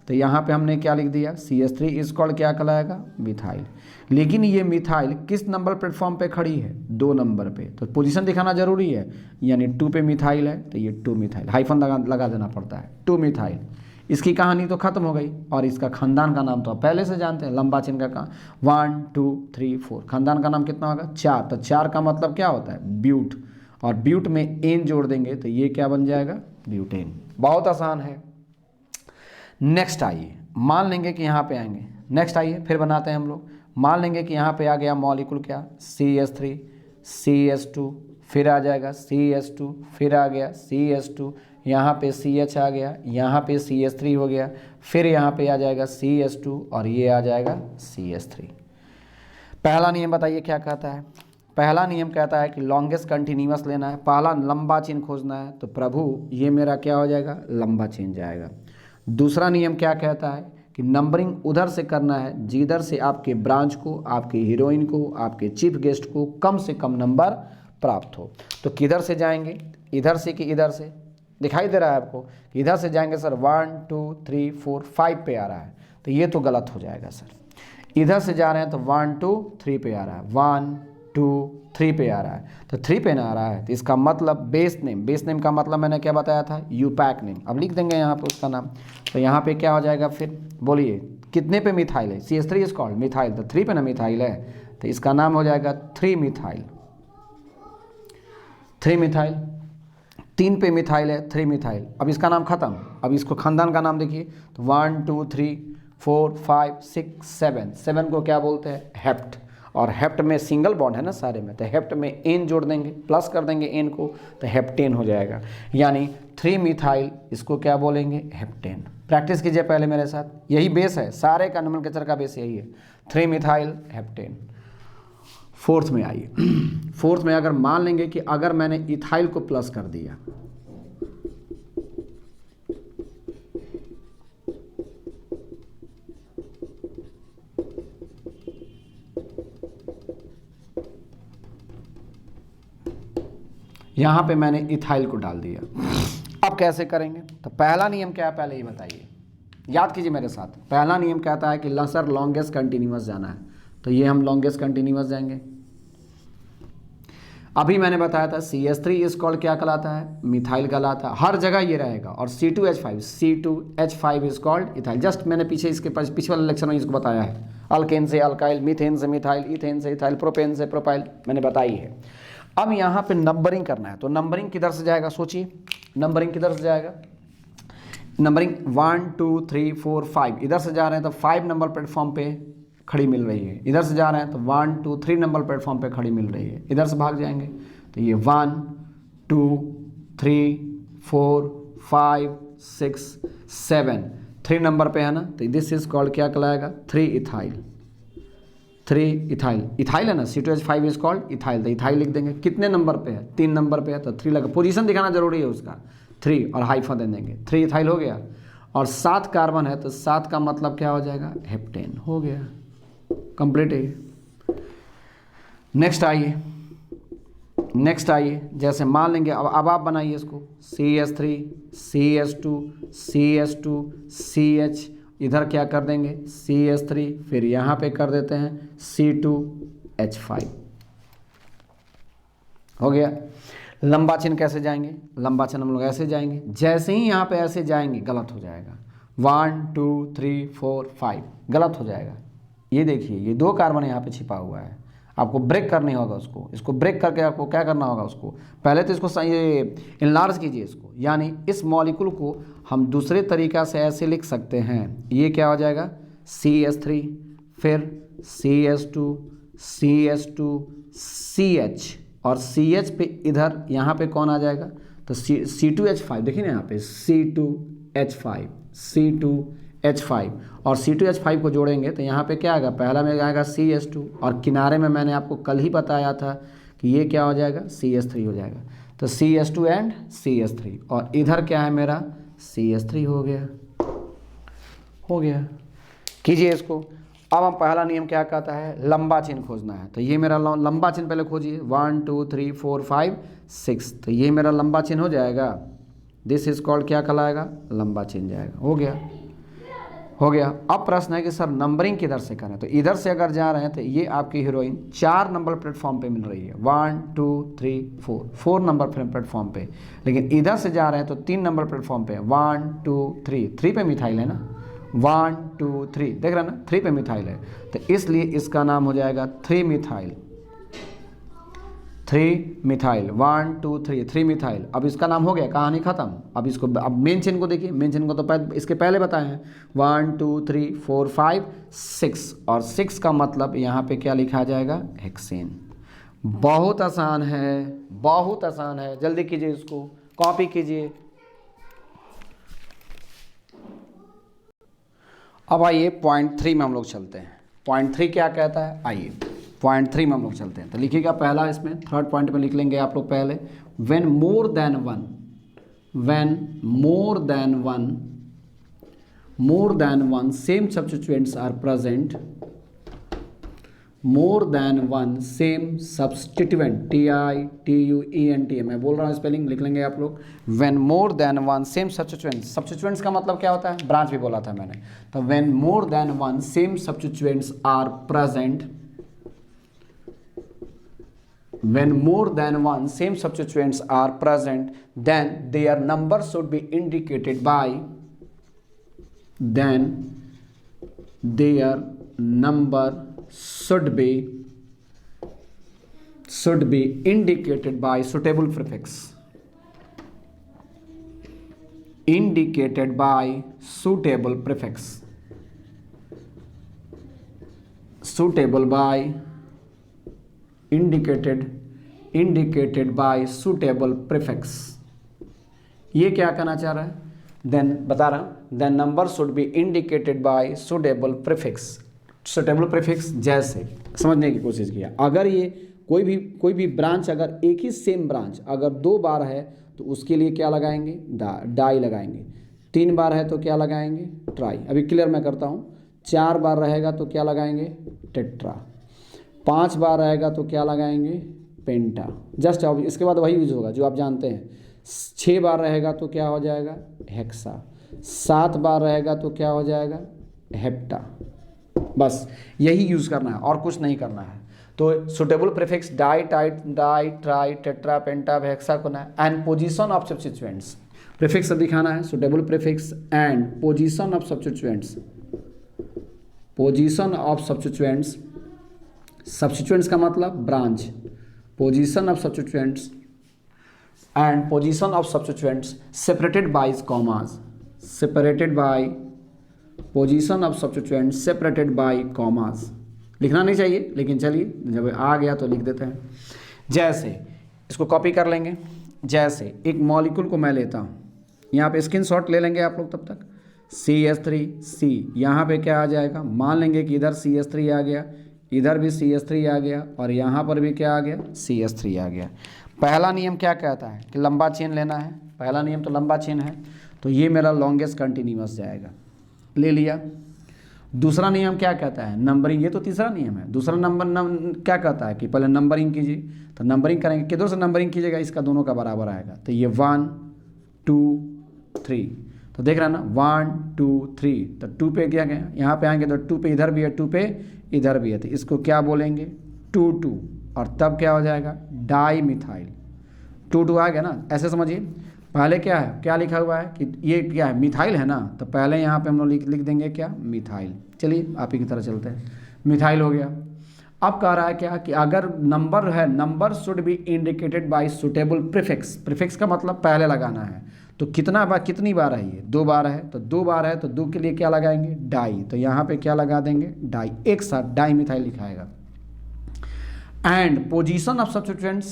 तो यहाँ पे हमने क्या लिख दिया? CH3 इज कॉल्ड क्या कहलाएगा? मिथाइल। लेकिन ये मिथाइल किस नंबर प्लेटफॉर्म पे खड़ी है? 2 नंबर पे। तो पोजीशन दिखाना जरूरी है, यानी 2 पे मिथाइल है तो ये 2 मिथाइल, हाइफन लगा देना पड़ता है, 2 मिथाइल। इसकी कहानी तो खत्म हो गई, और इसका खानदान का नाम तो आप पहले से जानते हैं, लंबा चिन्ह का 1 2 3 4 खानदान का नाम कितना होगा? 4। तो 4 का मतलब क्या होता है? ब्यूट, और ब्यूट में एन जोड़ देंगे तो ये क्या बन जाएगा? ब्यूटेन। बहुत आसान है। नेक्स्ट आइए, मान लेंगे कि यहाँ पे आएंगे, नेक्स्ट आइए फिर बनाते हैं हम लोग। मान लेंगे कि यहाँ पे आ गया मॉलिक्यूल क्या? CH3 CH2, फिर आ जाएगा CH2, फिर आ गया CH2, यहाँ पे CH आ गया, यहाँ पे CH3 हो गया, फिर यहाँ पे आ जाएगा CH2 और ये आ जाएगा CH3। पहला नियम बताइए क्या कहता है? पहला नियम कहता है कि लॉन्गेस्ट कंटिन्यूअस लेना है, पहला लंबा चेन खोजना है, तो प्रभु ये मेरा क्या हो जाएगा? लंबा चेन जाएगा। दूसरा नियम क्या कहता है कि नंबरिंग उधर से करना है जिधर से आपके ब्रांच को, आपके हीरोइन को, आपके चीफ गेस्ट को कम से कम नंबर प्राप्त हो। तो किधर से जाएंगे? इधर से कि इधर से? दिखाई दे रहा है आपको? इधर से जाएंगे सर 1 2 3 4 5 पे आ रहा है, तो ये तो गलत हो जाएगा सर। इधर से जा रहे हैं तो 1 2 3 पे आ रहा है, 1 2 3 पे आ रहा है, तो 3 पे ना आ रहा है तो इसका मतलब बेस नेम। बेस नेम का मतलब मैंने क्या बताया था? यूपैक नेम। अब लिख देंगे यहाँ पे उसका नाम, तो यहाँ पे क्या हो जाएगा? फिर बोलिए कितने पे मिथाइल है? CH3 इज कॉल्ड मिथाइल, तो 3 पे ना मिथाइल है, तो इसका नाम हो जाएगा 3 मिथाइल। 3 मिथाइल, 3 पे मिथाइल है, 3 मिथाइल। अब इसका नाम खत्म। अब इसको खानदान का नाम देखिए, तो 1 2 3 4 5 6 7, 7 को क्या बोलते हैं? हेप्ट। और हेप्ट में सिंगल बॉन्ड है ना सारे में, तो हेप्ट में एन जोड़ देंगे, प्लस कर देंगे एन को, तो हेप्टेन हो जाएगा। यानी 3 मिथाइल, इसको क्या बोलेंगे? हेप्टेन। प्रैक्टिस कीजिए पहले मेरे साथ, यही बेस है, सारे का नोमेनक्लेचर का बेस यही है, 3 मिथाइल हेप्टेन। फोर्थ में आइए। फोर्थ में अगर मान लेंगे कि अगर मैंने इथाइल को प्लस कर दिया, यहां पे मैंने इथाइल को डाल दिया, अब कैसे करेंगे? तो पहला नियम क्या है पहले ही बताइए, याद कीजिए मेरे साथ। पहला नियम कहता है कि सर लॉन्गेस्ट कंटिन्यूअस जाना है, तो ये हम लॉन्गेस्ट कंटिन्यूअस जाएंगे। अभी मैंने बताया था CH3 इज कॉल्ड क्या कहलाता है? मिथाइल कहलाता है, हर जगह ये रहेगा। और C2H5 is called ethyl. Just मैंने पीछे इसके पिछले वाले लेक्चर में इसको बताया है, अल्केन से अल्काइल, मीथेन से मिथाइल, इथेन से इथाइल, प्रोपेन से प्रोपाइल, मैंने बताई है। अब यहाँ पे नंबरिंग करना है, तो नंबरिंग किधर से जाएगा? सोचिए नंबरिंग किधर से जाएगा? नंबरिंग 1 2 3 4 5, इधर से जा रहे हैं तो 5 नंबर प्लेटफॉर्म पे खड़ी मिल रही है, इधर से जा रहे हैं तो 1 2 3 नंबर प्लेटफॉर्म पे खड़ी मिल रही है, इधर से भाग जाएंगे तो ये 1 2 3 4 5 6 7, 3 नंबर पे है ना, तो दिस इज कॉल्ड क्या कहलाएगा? 3 इथाइल। 3 इथाइल, इथाइल है ना, C2H5 इज कॉल्ड इथाइल, तो इथाइल लिख देंगे। कितने नंबर पे है? 3 नंबर पे है, तो 3 लगा, पोजीशन दिखाना जरूरी है उसका, 3 और हाइफन दे देंगे, 3 इथाइल हो गया। और 7 कार्बन है तो 7 का मतलब क्या हो जाएगा? हेप्टेन हो गया, कंप्लीट है। नेक्स्ट आइए, नेक्स्ट आइए, जैसे मान लेंगे, अब आप बनाइए इसको, CH3 CH2 CH2 CH, इधर क्या कर देंगे? CH3, फिर यहाँ पे कर देते हैं C2H5, हो गया। लंबा चिन्ह कैसे जाएंगे? लंबा चिन्ह हम लोग ऐसे जाएंगे, जैसे ही यहाँ पे ऐसे जाएंगे गलत हो जाएगा, 1 2 3 4 5 गलत हो जाएगा। ये देखिए ये 2 कार्बन यहाँ पे छिपा हुआ है, आपको ब्रेक करनी होगा उसको, इसको ब्रेक करके आपको क्या करना होगा? उसको पहले तो इसको ये इनलार्ज कीजिए इसको, यानी इस मॉलिक्यूल को हम दूसरे तरीका से ऐसे लिख सकते हैं, ये क्या हो जाएगा? CH3, फिर CH2 CH और CH पे इधर यहाँ पे कौन आ जाएगा, तो C2H5 देखिए ना यहाँ पे C2H5 और C2H5 को जोड़ेंगे तो यहाँ पे क्या आएगा, पहला में आएगा CH2 और किनारे में मैंने आपको कल ही बताया था कि ये क्या हो जाएगा, CH3 हो जाएगा। तो CH2 एंड CH3 और इधर क्या है मेरा CH3 हो गया। कीजिए इसको। अब हम पहला नियम क्या कहता है, लंबा चिन्ह खोजना है। तो ये मेरा लंबा चिन्ह पहले खोजिए, 1 2 3 4 5 6, तो ये मेरा लंबा चिन्ह हो जाएगा। दिस इज कॉल्ड क्या कहलाएगा, लंबा चिन्ह जाएगा। हो गया। अब प्रश्न है कि सर नंबरिंग किधर से करें, तो इधर से अगर जा रहे हैं तो ये आपकी हीरोइन 4 नंबर प्लेटफॉर्म पे मिल रही है, 1 2 3 4 नंबर प्लेटफॉर्म पे। लेकिन इधर से जा रहे हैं तो 3 नंबर प्लेटफॉर्म पे, 1 2 3 पे मिथाइल है ना, 1 2 3 देख रहे हैं ना, 3 पे मिथाइल है, तो इसलिए इसका नाम हो जाएगा 3 मिथाइल 1 2 3 मिथाइल। अब इसका नाम हो गया, कहानी खत्म। अब इसको, अब मेन चेन को देखिए, मेन चेन को तो इसके पहले बताए हैं, 1 2 3 4 5 6 और 6 का मतलब यहाँ पे क्या लिखा जाएगा, हेक्सेन। बहुत आसान है, जल्दी कीजिए, इसको कॉपी कीजिए। अब आइए पॉइंट 3 में हम लोग चलते हैं। पॉइंट 3 क्या कहता है, आइए पॉइंट 3 में हम लोग चलते हैं। तो लिखिएगा पहला, इसमें थर्ड पॉइंट में लिख लेंगे आप लोग पहले, when more than one same substituents are present, more than one same substituent, TITUENT, मैं बोल रहा हूँ स्पेलिंग, लिख लेंगे आप लोग। When more than one same substituents, substituents का मतलब क्या होता है, ब्रांच भी बोला था मैंने। तो when more than one same substituents are present, when more than one same substituents are present, then their number should be indicated by, indicated by suitable prefix, indicated by suitable prefix। ये क्या कहना चाह रहा है, then बता रहा हूँ, then number should be indicated by suitable prefix. जैसे समझने की कोशिश किया, अगर ये कोई भी ब्रांच, अगर एक ही सेम ब्रांच अगर 2 बार है तो उसके लिए क्या लगाएंगे, डाई लगाएंगे। 3 बार है तो क्या लगाएंगे, ट्राई। अभी क्लियर मैं करता हूँ। 4 बार रहेगा तो क्या लगाएंगे, टेट्रा। 5 बार रहेगा तो क्या लगाएंगे, पेंटा। जस्ट अब इसके बाद वही यूज होगा जो आप जानते हैं। 6 बार रहेगा तो क्या हो जाएगा, हेक्सा। 7 बार रहेगा तो क्या हो जाएगा, हेप्टा। बस यही यूज़ करना है और कुछ नहीं करना है। तो suitable prefix di, tri, tetra, penta, hexagonal and position of substituents. Prefix दिखाना है, suitable prefix and position of substituents. Substituents का मतलब branch, position of substituents and position of substituents separated by commas, position of substituents separated by commas. लिखना नहीं चाहिए, लेकिन चलिए जब आ गया तो लिख देते हैं। जैसे इसको कॉपी कर लेंगे, जैसे एक मॉलिक्यूल को मैं लेता हूँ, यहाँ पे स्क्रीनशॉट ले लेंगे आप लोग तब तक। CH3C, यहाँ पे क्या आ जाएगा, मान लेंगे कि इधर CH3 आ गया, इधर भी CH3 आ गया और यहाँ पर भी क्या आ गया, CH3 आ गया। पहला नियम क्या कहता है कि लंबा चेन लेना है, पहला नियम तो लंबा चेन है, तो ये मेरा लॉन्गेस्ट कंटिन्यूअस जाएगा, ले लिया। दूसरा नियम क्या कहता है, नंबरिंग, ये तो तीसरा नियम है। दूसरा क्या कहता है कि पहले नंबरिंग कीजिए, तो नंबरिंग करेंगे, किधर से नंबरिंग कीजिएगा, इसका दोनों का बराबर आएगा। तो ये 1 2 3, तो देख रहा है ना, 1 2 3, तो 2 पे क्या गया, यहाँ पे आएंगे तो 2 पे इधर भी है, 2 पे इधर भी है, तो इसको क्या बोलेंगे, 2 2, और तब क्या हो जाएगा, डाई मिथाइल। 2 2 आ गया ना, ऐसे समझिए। पहले क्या है, क्या लिखा हुआ है कि ये क्या है, मिथाइल है ना, तो पहले यहाँ पे हम लोग लिख देंगे क्या, मिथाइल। चलिए आप ही की तरह चलते हैं, मिथाइल हो गया। अब कह रहा है क्या कि अगर नंबर है, number should be indicated by suitable prefix. Prefix का मतलब पहले लगाना है, तो कितनी बार है ये, 2 बार है, तो 2 बार है तो 2 के लिए क्या लगाएंगे, डाई। तो यहाँ पे क्या लगा देंगे, डाई, एक साथ डाई मिथाइल लिखाएगा। And position of substituents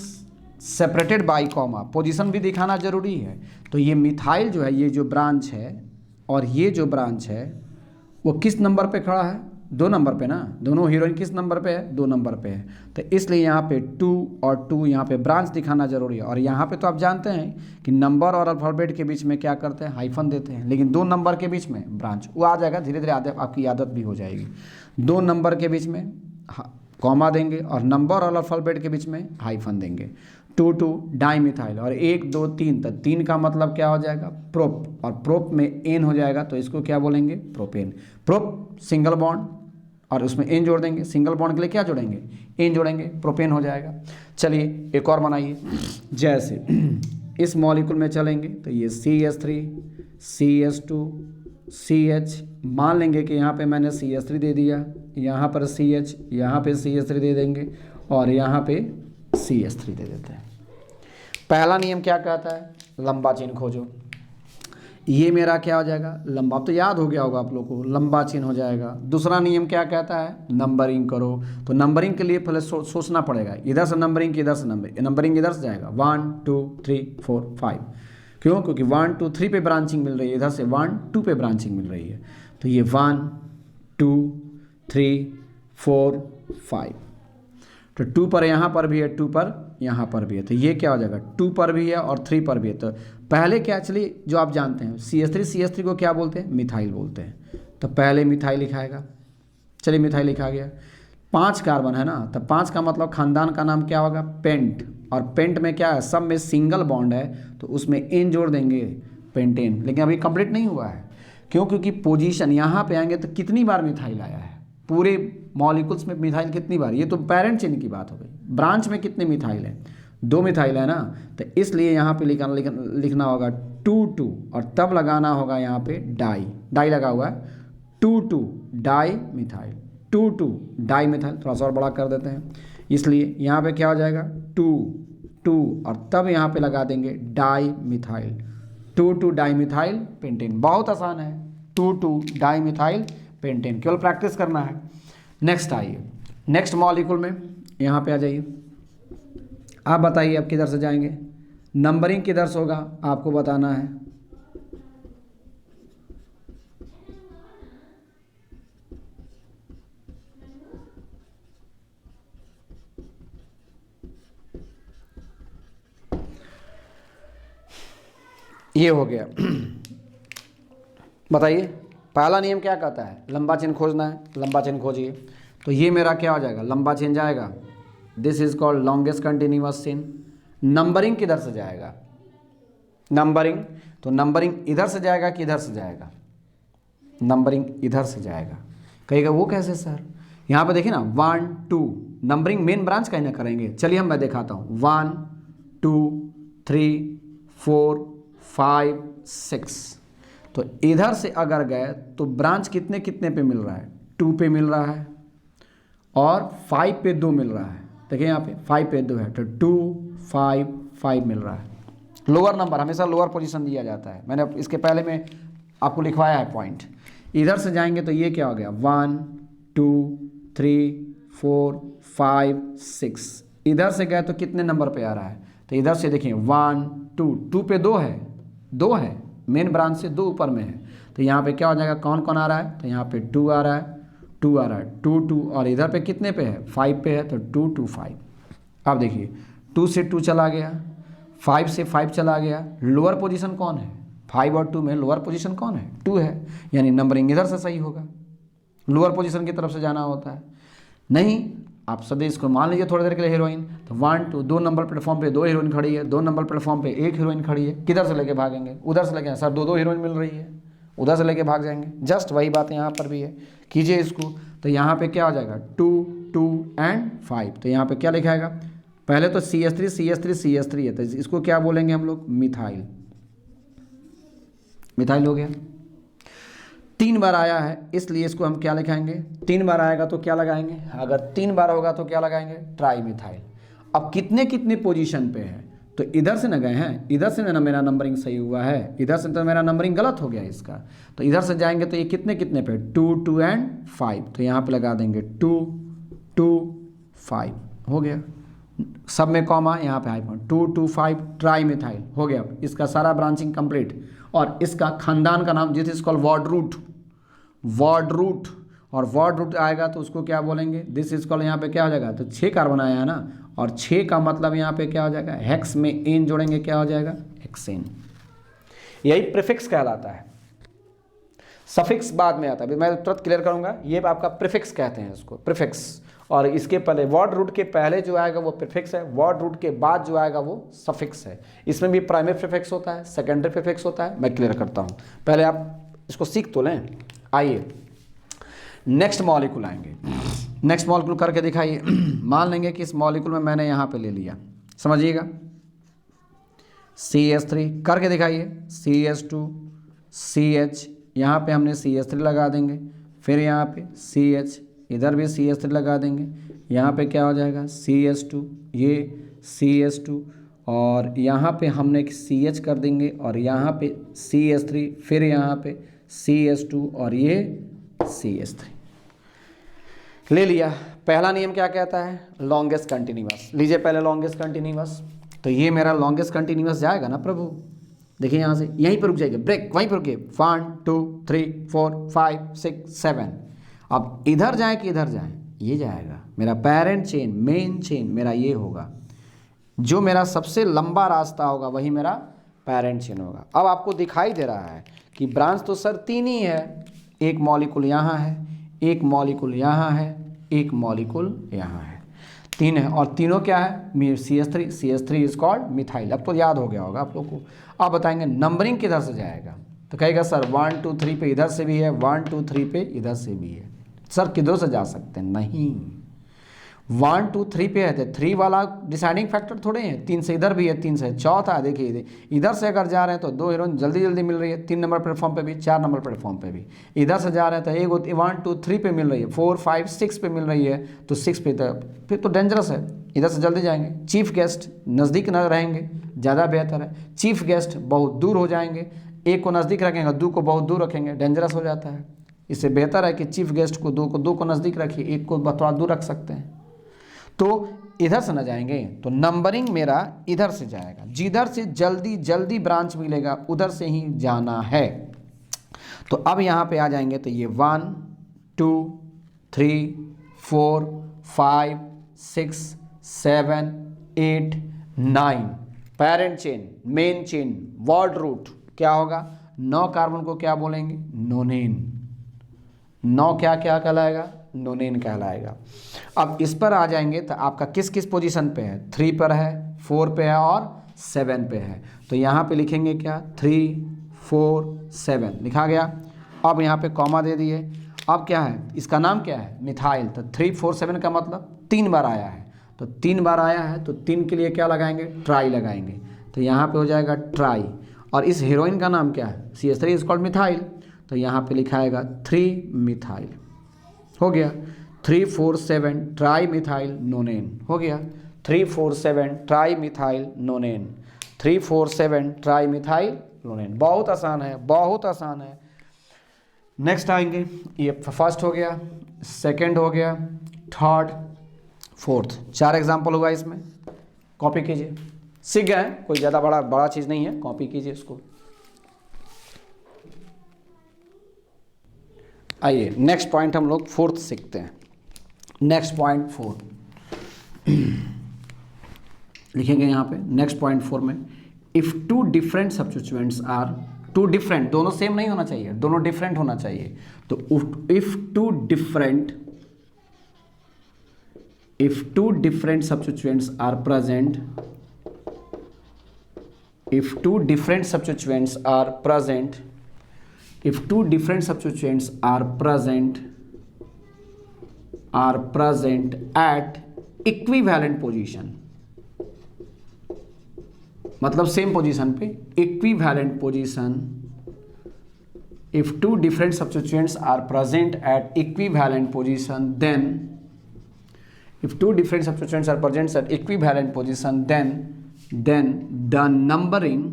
separated by comma, position भी दिखाना जरूरी है। तो ये मिथाइल जो है, ये जो ब्रांच है और ये जो ब्रांच है वो किस नंबर पे खड़ा है? 2 नंबर पे ना। दोनों हीरोइन किस नंबर पे है? 2 नंबर पे है। तो इसलिए यहाँ पे 2 और 2 यहाँ पे ब्रांच दिखाना जरूरी है। और यहाँ पे तो आप जानते हैं कि नंबर और अल्फ़ाबेट के बीच में क्या करते हैं? हाइफन देते हैं। लेकिन 2 नंबर के बीच में ब्रांच वो आ जाएगा, धीरे धीरे आपकी आदत भी हो जाएगी। 2 नंबर के बीच में कॉमा देंगे और नंबर और अल्फ़ाबेट के बीच में हाइफन देंगे। 2 डाइमिथाइल और 1 2 3, तो 3 का मतलब क्या हो जाएगा? प्रोप, और प्रोप में एन हो जाएगा तो इसको क्या बोलेंगे? प्रोपेन। प्रोप सिंगल बॉन्ड और उसमें एन जोड़ देंगे। सिंगल बॉन्ड के लिए क्या जोड़ेंगे? एन जोड़ेंगे, प्रोपेन हो जाएगा। चलिए एक और बनाइए। जैसे इस मॉलिक्यूल में चलेंगे तो ये CH3 CH2 CH, मान लेंगे कि यहाँ पे मैंने CH3 दे दिया, यहाँ पर CH, यहाँ पे CH3 दे देंगे और यहाँ पे CH3 दे देते हैं। पहला नियम क्या कहता है? लंबा चेन खोजो। ये मेरा क्या हो जाएगा? लंबा, तो याद हो गया होगा आप लोग को, लंबा चेन हो जाएगा। दूसरा नियम क्या कहता है? नंबरिंग करो। तो नंबरिंग के लिए पहले सोचना पड़ेगा, इधर से नंबरिंग कि इधर से नंबरिंग इधर से जाएगा 1 2 3 4 5। क्यों? क्योंकि 1 2 3 पे ब्रांचिंग मिल रही है, इधर से 1 2 पे ब्रांचिंग मिल रही है। तो ये 1 2 3 4 5, तो 2 पर यहाँ पर भी है, 2 पर यहाँ पर भी है। तो ये क्या हो जाएगा? 2 पर भी है और 3 पर भी है। तो पहले क्या, चलिए जो आप जानते हैं CH3 को क्या बोलते हैं? मिथाइल बोलते हैं। तो पहले मिथाइल लिखाएगा। चलिए मिथाइल लिखा गया। 5 कार्बन है ना, तो 5 का मतलब खानदान का नाम क्या होगा? पेंट। और पेंट में क्या है? सब में सिंगल बॉन्ड है तो उसमें एन जोड़ देंगे, पेंटेन। लेकिन अभी कंप्लीट नहीं हुआ है। क्यों? क्योंकि पोजीशन यहाँ पे आएंगे तो कितनी बार मिथाइल आया है पूरे मॉलिक्यूल्स में? मिथाइल कितनी बार? ये तो पेरेंट चेन की बात हो गई। ब्रांच में कितने मिथाइल है? 2 मिथाइल है ना। तो इसलिए यहाँ पे लिखना होगा 2 और तब लगाना होगा यहाँ पे डाई लगा हुआ है, 2 डाई मिथाइल, 2 डाई मिथाइल। थोड़ा सा और बड़ा कर देते हैं, इसलिए यहाँ पे क्या हो जाएगा? 2 और तब यहाँ पे लगा देंगे di methyl, 2 di methyl pentane. बहुत आसान है, 2 डाई मिथाइल पेंटेन, केवल प्रैक्टिस करना है। नेक्स्ट आइए, नेक्स्ट मॉलिक्यूल में यहाँ पे आ जाइए। आप बताइए आप किधर से जाएंगे? नंबरिंग किधर से होगा आपको बताना है। ये हो गया। बताइए पहला नियम क्या कहता है? लंबा चेन खोजना है, लंबा चेन खोजिए। तो ये मेरा क्या हो जाएगा? लंबा चेन जाएगा। This is called longest continuous chain. Numbering किधर से जाएगा? नंबरिंग, तो नंबरिंग इधर से जाएगा कि इधर से जाएगा? नंबरिंग इधर से जाएगा। कहेगा वो कैसे सर? यहाँ पे देखिए ना 1 2, नंबरिंग मेन ब्रांच का ही ना करेंगे। चलिए मैं दिखाता हूँ। 1 2 3 4 5 6। तो इधर से अगर गए तो ब्रांच कितने कितने पे मिल रहा है? 2 पे मिल रहा है और 5 पे 2 मिल रहा है। देखिए यहाँ पे 5 पे 2 है, तो 2 5 5 मिल रहा है। लोअर नंबर हमेशा लोअर पोजीशन दिया जाता है। मैंने इसके पहले में आपको लिखवाया है पॉइंट। इधर से जाएंगे तो ये क्या हो गया? 1 2 3 4 5 6। इधर से गए तो कितने नंबर पे आ रहा है? तो इधर से देखिए 1 2 पे 2 है, 2 है, मेन ब्रांच से 2 ऊपर में है। तो यहाँ पे क्या हो जाएगा? कौन कौन आ रहा है? तो यहाँ पे 2 आ रहा है, 2 आ रहा है, 2 और इधर पे कितने पे है? 5 पे है, तो 2 2 5। अब देखिए 2 से 2 चला गया, 5 से 5 चला गया। लोअर पोजीशन कौन है? 5 और 2 में लोअर पोजीशन कौन है? 2 है, यानी नंबरिंग इधर से सही होगा। लोअर पोजीशन की तरफ से जाना होता है। नहीं, आप सदैव इसको मान लीजिए थोड़ी देर के लिए हीरोइन, तो 1 2, 2 नंबर प्लेटफॉर्म पे 2 हीरोइन खड़ी है, 2 नंबर प्लेटफॉर्म पे 1 हीरोइन खड़ी है। किधर से लेके भागेंगे? उधर से लेके। सर 2 हीरोइन मिल रही है, उधर से लेके भाग जाएंगे। जस्ट वही बात यहाँ पर भी है, कीजिए इसको। तो यहाँ पे क्या हो जाएगा? 2 2 एंड 5। तो यहाँ पे क्या लिखाएगा? पहले तो CH3 है, तो इसको क्या बोलेंगे हम लोग? मिथाइल। मिथाइल हो गया। 3 बार आया है इसलिए इसको हम क्या लिखाएंगे? 3 बार आएगा तो क्या लगाएंगे? अगर 3 बार होगा तो क्या लगाएंगे? Tri methyl. अब कितने कितने पोजीशन पे है? तो इधर से न गए हैं, इधर से ना मेरा नंबरिंग सही हुआ है, इधर से तो मेरा नंबरिंग गलत हो गया इसका। तो इधर से जाएंगे तो ये कितने कितने पे? 2 2 एंड 5। तो यहाँ पे लगा देंगे 2 2 5। हो गया, सब में कॉमा, यहाँ पे हाइफन, 2,2,5 ट्राई मिथाइल हो गया। इसका सारा ब्रांचिंग कंप्लीट। और इसका खानदान का नाम this is called word root, word root. और वर्ड रूट आएगा तो उसको क्या बोलेंगे, दिस इज कॉल्ड, यहाँ पे क्या हो जाएगा, तो 6 कार्बन आया है ना, और 6 का मतलब यहाँ पे क्या हो जाएगा, हेक्स में एन जोड़ेंगे, क्या हो जाएगा, हेक्सेन। यही प्रीफिक्स कहलाता है। सफिक्स बाद में आता है, मैं तुरंत क्लियर करूंगा, ये आपका प्रीफिक्स कहते हैं इसको, प्रीफिक्स। और इसके पहले वर्ड रूट के पहले जो आएगा वो प्रीफिक्स है, वर्ड रूट के बाद जो आएगा वो सफिक्स है। इसमें भी प्राइमरी प्रीफिक्स होता है, सेकेंडरी प्रीफिक्स होता है, मैं क्लियर करता हूँ, पहले आप इसको सीख तो लें। आइए नेक्स्ट मॉलिक्यूल आएंगे, नेक्स्ट मॉलिक्यूल करके दिखाइए। मान लेंगे कि इस मॉलिक्यूल में मैंने यहाँ पे ले लिया, समझिएगा, CH3 करके दिखाइए, CH2 CH, यहाँ पे हमने CH3 लगा देंगे, फिर यहाँ पे CH, इधर भी CH3 लगा देंगे, यहाँ पे क्या हो जाएगा, CH2, ये CH2, और यहाँ पे हमने CH कर देंगे, और यहाँ पे CH3, फिर यहाँ पे CH2, और ये CH3 ले लिया। पहला नियम क्या कहता है, लॉन्गेस्ट कंटिन्यूअस। लीजिए पहले लॉन्गेस्ट कंटिन्यूअस, तो ये मेरा लॉन्गेस्ट कंटिन्यूअस जाएगा ना प्रभु, देखिए यहाँ से यहीं पर रुक जाएगा, ब्रेक वहीं पर रुकिए, 1 2 3 4 5 6 7। अब इधर जाए कि इधर जाए, ये जाएगा मेरा पेरेंट चेन, मेन चेन मेरा ये होगा, जो मेरा सबसे लंबा रास्ता होगा वही मेरा पेरेंट चेन होगा। अब आपको दिखाई दे रहा है कि ब्रांच तो सर 3 ही है, एक मॉलिक्यूल यहाँ है, एक मॉलिक्यूल यहाँ है, एक मॉलिक्यूल यहाँ है, 3 है, और तीनों क्या है, CH3, CH3 is called methyl. अब तो याद हो गया होगा आप लोग को। अब बताएंगे नंबरिंग किधर से जाएगा, तो कहेगा सर 1 2 3 पे इधर से भी है, 1 2 3 पे इधर से भी है। सर किधर से जा सकते हैं, नहीं, 1 2 3 पे है तो 3 वाला डिसाइडिंग फैक्टर थोड़े हैं, 3 से इधर भी है, 3 से चौथा, देखिए इधर से अगर जा रहे हैं तो 2 हीरोइन जल्दी जल्दी मिल रही है, 3 नंबर प्लेटफॉर्म पे भी, 4 नंबर प्लेटफॉर्म पे भी। इधर से जा रहे हैं तो एक 1 2 3 पे मिल रही है, 4 5 6 पे मिल रही है, तो 6 पे तो फिर तो डेंजरस है, इधर से जल्दी जाएंगे। चीफ गेस्ट नज़दीक न रहेंगे, ज़्यादा बेहतर है। चीफ गेस्ट बहुत दूर हो जाएंगे, एक को नज़दीक रखेंगे, 2 को बहुत दूर रखेंगे, डेंजरस हो जाता है। इससे बेहतर है कि चीफ गेस्ट को 2 को नज़दीक रखिए, एक को थोड़ा दूर रख सकते हैं। तो इधर से न जाएंगे, तो नंबरिंग मेरा इधर से जाएगा, जिधर से जल्दी जल्दी ब्रांच मिलेगा उधर से ही जाना है। तो अब यहाँ पे आ जाएंगे, तो ये 1 2 3 4 5 6 7 8 9 parent chain, main chain, word root क्या होगा, 9 कार्बन को क्या बोलेंगे, नोनेन। 9 क्या क्या कहलाएगा, नोनेन कहलाएगा। अब इस पर आ जाएंगे तो आपका किस किस पोजीशन पे है, 3 पर है, 4 पे है और 7 पे है। तो यहाँ पे लिखेंगे क्या, 3 4 7 लिखा गया। अब यहाँ पे कॉमा दे दिए। अब क्या है, इसका नाम क्या है, मिथाइल। तो 3 4 7 का मतलब 3 बार आया है, तो 3 बार आया है तो 3 के लिए क्या लगाएंगे, ट्राई लगाएंगे। तो यहाँ पे हो जाएगा ट्राई। और इस हीरोइन का नाम क्या है, CH3 इज कॉल्ड मिथाइल, तो यहाँ पे लिखाएगा 3 मिथाइल। हो गया 3 4 7 ट्राई मिथाइल नोनेन, हो गया 3 4 7 ट्राई मिथाइल नोनेन, 3 4 7 ट्राई मिथाइल नोनेन। बहुत आसान है, बहुत आसान है। नेक्स्ट आएंगे, ये फर्स्ट हो गया, सेकंड हो गया, थर्ड, फोर्थ, 4 एग्जाम्पल हुआ इसमें। कॉपी कीजिए, सीख गए हैं, कोई ज़्यादा बड़ा चीज़ नहीं है, कॉपी कीजिए इसको। आइए नेक्स्ट पॉइंट हम लोग 4th सीखते हैं। नेक्स्ट पॉइंट 4 लिखेंगे यहाँ पे। नेक्स्ट पॉइंट 4 में, if 2 different substituents are, 2 different, दोनों सेम नहीं होना चाहिए, दोनों डिफरेंट होना चाहिए। तो if 2 different substituents are present, if 2 different substituents are present, if 2 different substituents are present at equivalent position, मतलब सेम पोजीशन पे, equivalent position, if 2 different substituents are present at equivalent position, then if 2 different substituents are present at equivalent position, then the numbering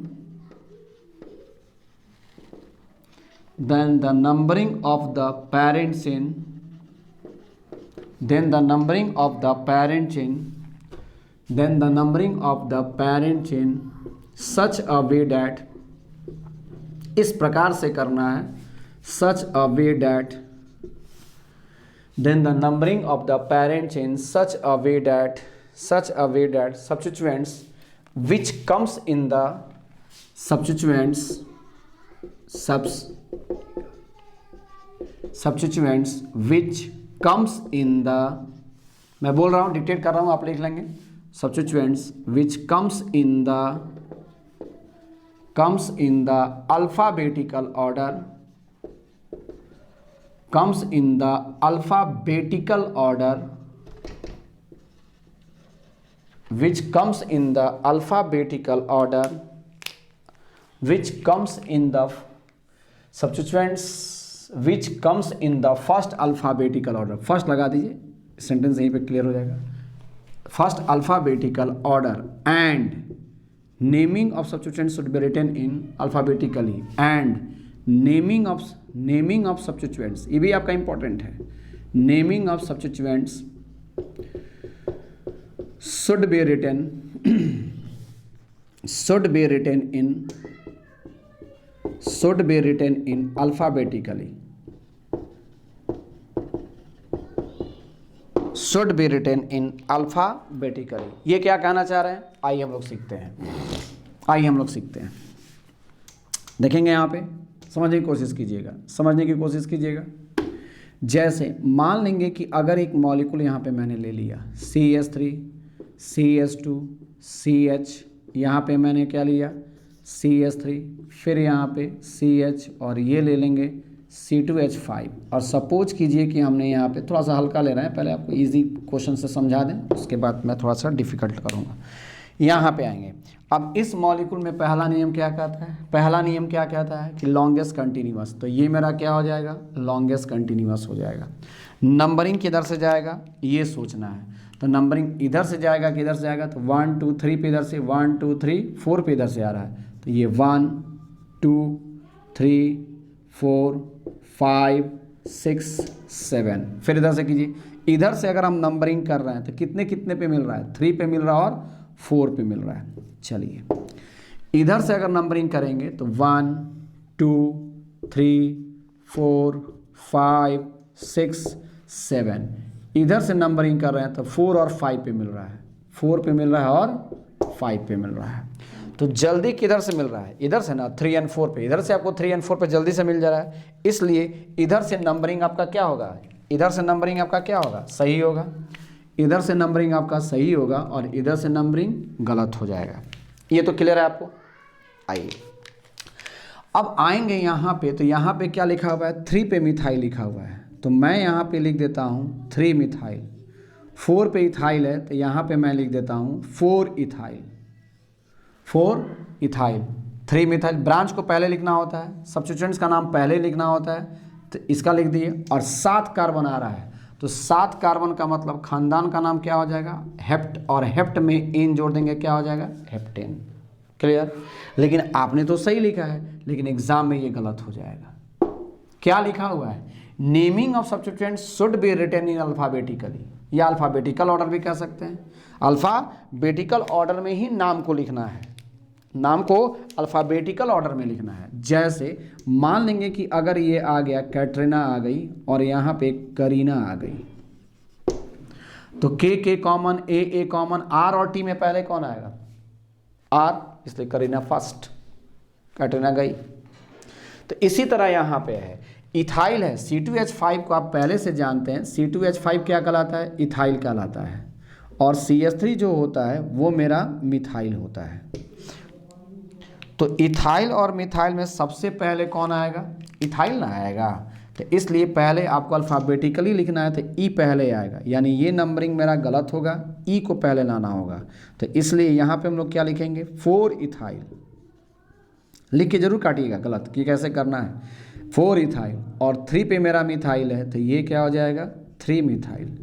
of the parent chain, then the numbering of the parent chain such a way that, इस प्रकार से करना है, such a way that, then the numbering of the parent chain such a way that substituents which comes in the substituents which comes in the, मैं बोल रहा हूँ dictate कर रहा हूँ, आप लिख लेंगे, substituents which comes in the alphabetical order, comes in the alphabetical order, which comes in the alphabetical order, which comes in the substituents which comes in the first alphabetical order, first लगा दीजिए, sentence यहीं पे clear हो जाएगा, first alphabetical order, and naming of substituents should be written in alphabetically, and naming of substituents, ये भी आपका important है, naming of substituents should be written in alphabetically, should be written in alphabetically। ये क्या कहना चाह रहे हैं, आइए हम लोग सीखते हैं, देखेंगे यहाँ पे, समझने की कोशिश कीजिएगा। जैसे मान लेंगे कि अगर एक मॉलिक्यूल यहाँ पे मैंने ले लिया CH3, CH2, CH, यहाँ पे मैंने क्या लिया CH3, फिर यहाँ पे CH, और ये ले लेंगे C2H5, और सपोज कीजिए कि हमने यहाँ पे थोड़ा सा हल्का ले रहे हैं, पहले आपको इजी क्वेश्चन से समझा दें, उसके बाद मैं थोड़ा सा डिफ़िकल्ट करूँगा। यहाँ पे आएंगे, अब इस मॉलिक्यूल में पहला नियम क्या कहता है कि लॉन्गेस्ट कंटिन्यूअस, तो ये मेरा क्या हो जाएगा, लॉन्गेस्ट कंटिन्यूअस हो जाएगा। नंबरिंग किधर से जाएगा ये सोचना है, तो नंबरिंग इधर से जाएगा, किधर से जाएगा, तो 1 2 3 पे इधर से, 1 2 3 4 पे इधर से आ रहा है, तो ये 1 2 3 4 5 6 7, फिर इधर से कीजिए, इधर से अगर हम नंबरिंग कर रहे हैं तो कितने कितने पे मिल रहा है, 3 पे मिल रहा है और 4 पे मिल रहा है। चलिए इधर से अगर नंबरिंग करेंगे तो 1 2 3 4 5 6 7, इधर से नंबरिंग कर रहे हैं तो 4 और 5 पे मिल रहा है, 4 पे मिल रहा है और 5 पे मिल रहा है। तो जल्दी किधर से मिल रहा है, इधर से ना, 3 और 4 पे, इधर से आपको 3 और 4 पे जल्दी से मिल जा रहा है, इसलिए इधर से नंबरिंग आपका क्या होगा, सही होगा, इधर से नंबरिंग आपका सही होगा और इधर से नंबरिंग गलत हो जाएगा। ये तो क्लियर है आपको। आइए अब आएंगे यहाँ पे, तो यहाँ पे क्या लिखा हुआ है, 3 पे मिथाइल लिखा हुआ है, तो मैं यहाँ पे लिख देता हूँ 3 मिथाइल। 4 पे इथाइल है तो यहाँ पे मैं लिख देता हूँ 4 इथाइल। 3 मिथाइल, ब्रांच को पहले लिखना होता है, सब्स्टिट्यूएंट्स का नाम पहले लिखना होता है, तो इसका लिख दिए। और 7 कार्बन आ रहा है तो 7 कार्बन का मतलब खानदान का नाम क्या हो जाएगा, हेप्ट, और हेप्ट में एन जोड़ देंगे, क्या हो जाएगा, हेप्टेन। क्लियर। लेकिन आपने तो सही लिखा है, लेकिन एग्जाम में ये गलत हो जाएगा। क्या लिखा हुआ है, naming of substituents should be written in alphabetically, या अल्फाबेटिकल ऑर्डर भी कह सकते हैं। अल्फाबेटिकल ऑर्डर में ही नाम को लिखना है, नाम को अल्फाबेटिकल ऑर्डर में लिखना है। जैसे मान लेंगे कि अगर ये आ गया, कैटरीना आ गई और यहाँ पे करीना आ गई, तो के कॉमन, ए कॉमन, आर और टी में पहले कौन आएगा, आर, इसलिए करीना फर्स्ट, कैटरीना गई। तो इसी तरह यहाँ पे है, इथाइल है, C2H5 को आप पहले से जानते हैं, C2H5 क्या कहलाता है, इथाइल कहलाता है, और CH3 जो होता है वो मेरा मिथाइल होता है। तो इथाइल और मिथाइल में सबसे पहले कौन आएगा, इथाइल ना आएगा, तो इसलिए पहले आपको अल्फ़ाबेटिकली लिखना है, तो ई पहले आएगा, यानी ये नंबरिंग मेरा गलत होगा, ई को पहले लाना होगा। तो इसलिए यहाँ पे हम लोग क्या लिखेंगे, 4 इथाइल, लिख के जरूर काटिएगा गलत कि कैसे करना है, 4 इथाइल, और 3 पे मेरा मिथाइल है, तो ये क्या हो जाएगा, 3 मिथाइल।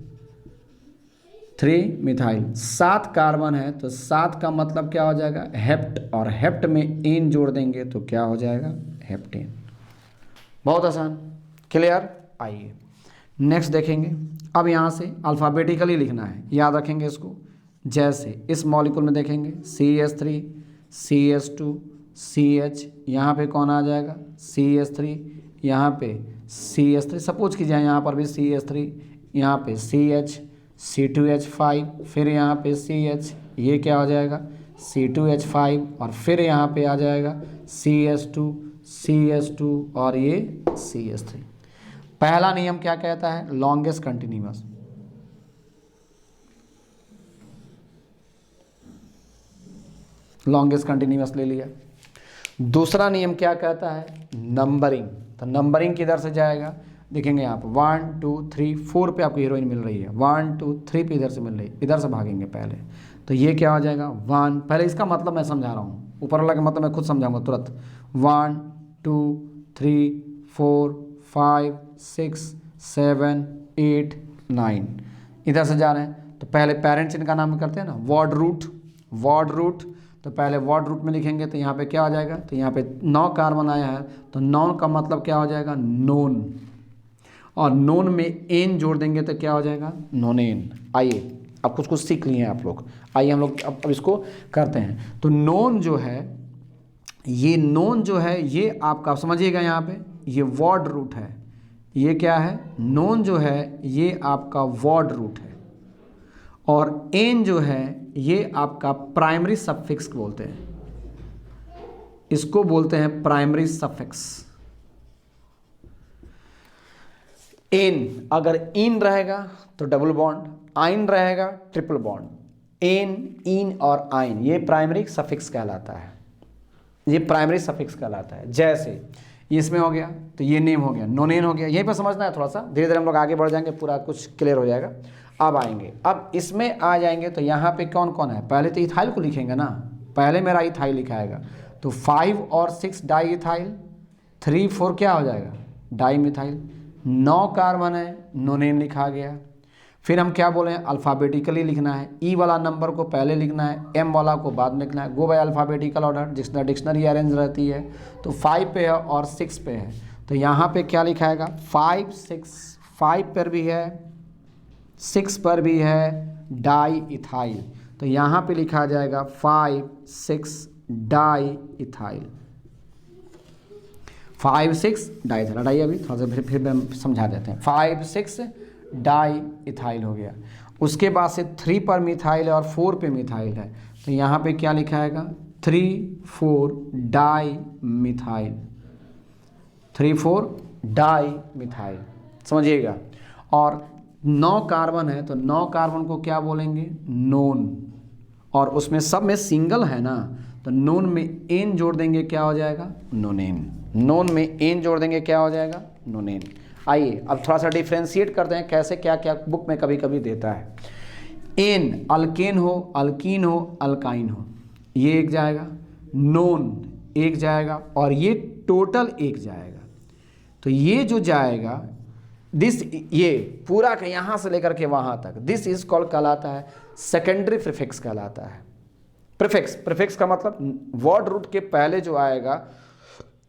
7 कार्बन है तो 7 का मतलब क्या हो जाएगा, हेप्ट, और हेप्ट में एन जोड़ देंगे तो क्या हो जाएगा, हेप्टेन। बहुत आसान। क्लियर। आइए नेक्स्ट देखेंगे। अब यहाँ से अल्फ़ाबेटिकली लिखना है, याद रखेंगे इसको, जैसे इस मॉलिक्यूल में देखेंगे CH3, CH2, CH, यहाँ पे कौन आ जाएगा CH3, यहाँ पे CH3, सपोज कीजिए यहाँ पर भी CH3, यहाँ पे CH, C2H5, फिर यहाँ पे CH, ये क्या हो जाएगा C2H5, और फिर यहाँ पे आ जाएगा CH2, CH2 और ये CH3। पहला नियम क्या कहता है, लॉन्गेस्ट कंटिन्यूअस। लॉन्गेस्ट कंटिन्यूअस ले लिया। दूसरा नियम क्या कहता है, नंबरिंग। तो नंबरिंग किधर से जाएगा, देखेंगे यहाँ पर 1 2 3 4 पे आपको हीरोइन मिल रही है, 1 2 3 पे इधर से मिल रही है, इधर से भागेंगे पहले, तो ये क्या हो जाएगा 1। पहले इसका मतलब मैं समझा रहा हूँ, ऊपर वाला का मतलब मैं खुद समझाऊंगा तुरंत। 1 2 3 4 5 6 7 8 9 इधर से जा रहे हैं। तो पहले पेरेंट्स इनका नाम करते हैं ना, वॉर्ड रूट, वॉर्ड रूट। तो पहले वॉर्ड रूट में लिखेंगे, तो यहाँ पे क्या हो जाएगा, तो यहाँ पे 9 कार्बन आया है, तो 9 का मतलब क्या हो जाएगा नोन, और नोन में एन जोड़ देंगे तो क्या हो जाएगा नोनेन। आइए अब कुछ कुछ सीख लिए हैं आप लोग, आइए हम लोग अब इसको करते हैं। तो नोन जो है, ये नोन जो है ये आपका समझिएगा, यहाँ पे ये वॉर्ड रूट है, ये क्या है नोन जो है ये आपका वॉर्ड रूट है, और एन जो है ये आपका प्राइमरी सफिक्स बोलते हैं, इसको बोलते हैं प्राइमरी सफिक्स। एन अगर इन रहेगा तो डबल बॉन्ड, आइन रहेगा ट्रिपल बॉन्ड, एन इन और आइन ये प्राइमरी सफिक्स कहलाता है, ये प्राइमरी सफिक्स कहलाता है। जैसे इसमें हो गया तो ये नेम हो गया, नोनेन हो गया, यहीं पर समझना है थोड़ा सा, धीरे धीरे हम लोग आगे बढ़ जाएंगे, पूरा कुछ क्लियर हो जाएगा। अब आएंगे, अब इसमें आ जाएंगे तो यहाँ पे कौन कौन है, पहले तो इथाइल को लिखेंगे ना, पहले मेरा इथाइल लिखा आएगा, तो 5 और 6 डाई इथाइल, 3 4 क्या हो जाएगा डाई मिथाइल, 9 कार्बन है, नोनेन लिखा गया। फिर हम क्या बोले हैं, अल्फ़ाबेटिकली लिखना है, ई वाला नंबर को पहले लिखना है, एम वाला को बाद में लिखना है, गो बाय अल्फ़ाबेटिकल ऑर्डर, जिसमें डिक्शनरी अरेंज रहती है। तो 5 पे है और 6 पे है, तो यहाँ पे क्या लिखा आएगा 5 6, 5 पर भी है 6 पर भी है डाई इथाइल, तो यहाँ पे लिखा जाएगा 5 6 डाई इथाइल, 5 6 डाई इथाइल। हटाइए अभी थोड़ा सा फिर हम समझा देते हैं। 5 6 डाई इथाइल हो गया। उसके बाद से 3 पर मिथाइल है और 4 पे मिथाइल है, तो यहाँ पे क्या लिखा आएगा 3 4 डाई मिथाइल, 3 4 डाई मिथाइल, समझिएगा। और 9 कार्बन है, तो 9 कार्बन को क्या बोलेंगे नोन, और उसमें सब में सिंगल है ना, तो नोन में एन जोड़ देंगे क्या हो जाएगा नोनेन, नोन में एन जोड़ देंगे क्या हो जाएगा नोनेन। आइए अब थोड़ा सा डिफ्रेंशिएट करते हैं कैसे, क्या क्या बुक में कभी कभी देता है। एन अल्केन हो, अल्कीन हो, अल्काइन हो, ये एक जाएगा, नोन एक जाएगा, और ये टोटल एक जाएगा। तो ये जो जाएगा दिस, ये पूरा का यहाँ से लेकर के वहाँ तक, दिस इज कॉल्ड कहलाता है सेकेंडरी प्रीफिक्स कहलाता है। प्रीफिक्स, प्रीफिक्स का मतलब वर्ड रूट के पहले जो आएगा,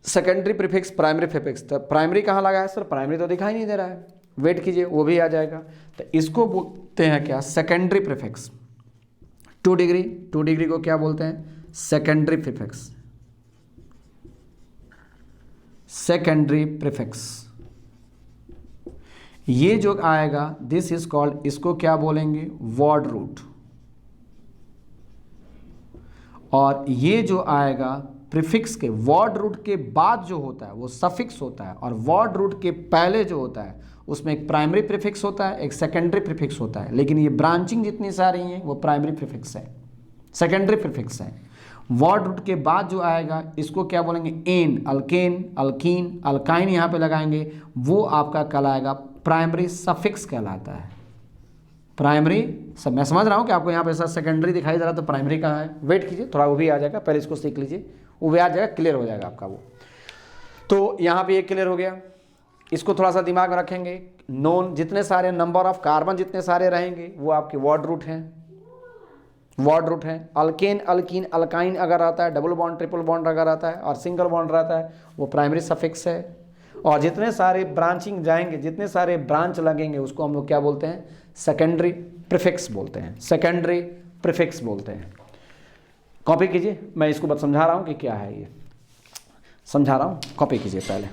सेकेंडरी प्रीफिक्स प्राइमरी प्रीफिक्स। तो प्राइमरी कहाँ लगा है सर, प्राइमरी तो दिखाई नहीं दे रहा है, वेट कीजिए वो भी आ जाएगा। तो इसको बोलते हैं क्या सेकेंडरी प्रीफिक्स। 2 डिग्री, 2 डिग्री को क्या बोलते हैं सेकेंडरी प्रीफिक्स, सेकेंडरी प्रीफिक्स। ये जो आएगा दिस इज कॉल्ड, इसको क्या बोलेंगे वर्ड रूट, और ये जो आएगा प्रीफिक्स के वर्ड रूट के बाद जो होता है वो सफिक्स होता है, और वर्ड रूट के पहले जो होता है उसमें एक प्राइमरी प्रीफिक्स होता है, एक सेकेंडरी प्रीफिक्स होता है, लेकिन ये ब्रांचिंग जितनी सारी हैं वो प्राइमरी प्रीफिक्स है, सेकेंडरी प्रीफिक्स है। वर्ड रूट के बाद जो आएगा इसको क्या बोलेंगे एन, अल्केन, अल्कीन, अल्काइन यहाँ पे लगाएंगे, वो आपका कहलाएगा प्राइमरी सफिक्स कहलाता है। प्राइमरी सब मैं समझ रहा हूँ कि आपको यहाँ पे ऐसा सेकेंडरी दिखाई दे रहा है, तो प्राइमरी कहाँ है, वेट कीजिए थोड़ा, वो भी आ जाएगा, पहले इसको सीख लीजिए, वो भी आ जाएगा, क्लियर हो जाएगा आपका वो। तो यहाँ पे ये क्लियर हो गया, इसको थोड़ा सा दिमाग में रखेंगे। नोन जितने सारे नंबर ऑफ कार्बन जितने सारे रहेंगे वो आपके वर्ड रूट हैं, वर्ड रूट हैं। अल्केन, अल्कीन, अल्काइन अगर रहता है, डबल बॉन्ड ट्रिपल बॉन्ड अगर रहता है और सिंगल बॉन्ड रहता है वो प्राइमरी सफिक्स है। और जितने सारे ब्रांचिंग जाएंगे, जितने सारे ब्रांच लगेंगे उसको हम लोग क्या बोलते हैं सेकेंडरी प्रीफिक्स बोलते हैं, सेकेंडरी प्रीफिक्स बोलते हैं। कॉपी कीजिए, मैं इसको बस समझा रहा हूँ कि क्या है ये, समझा रहा हूँ, कॉपी कीजिए पहले।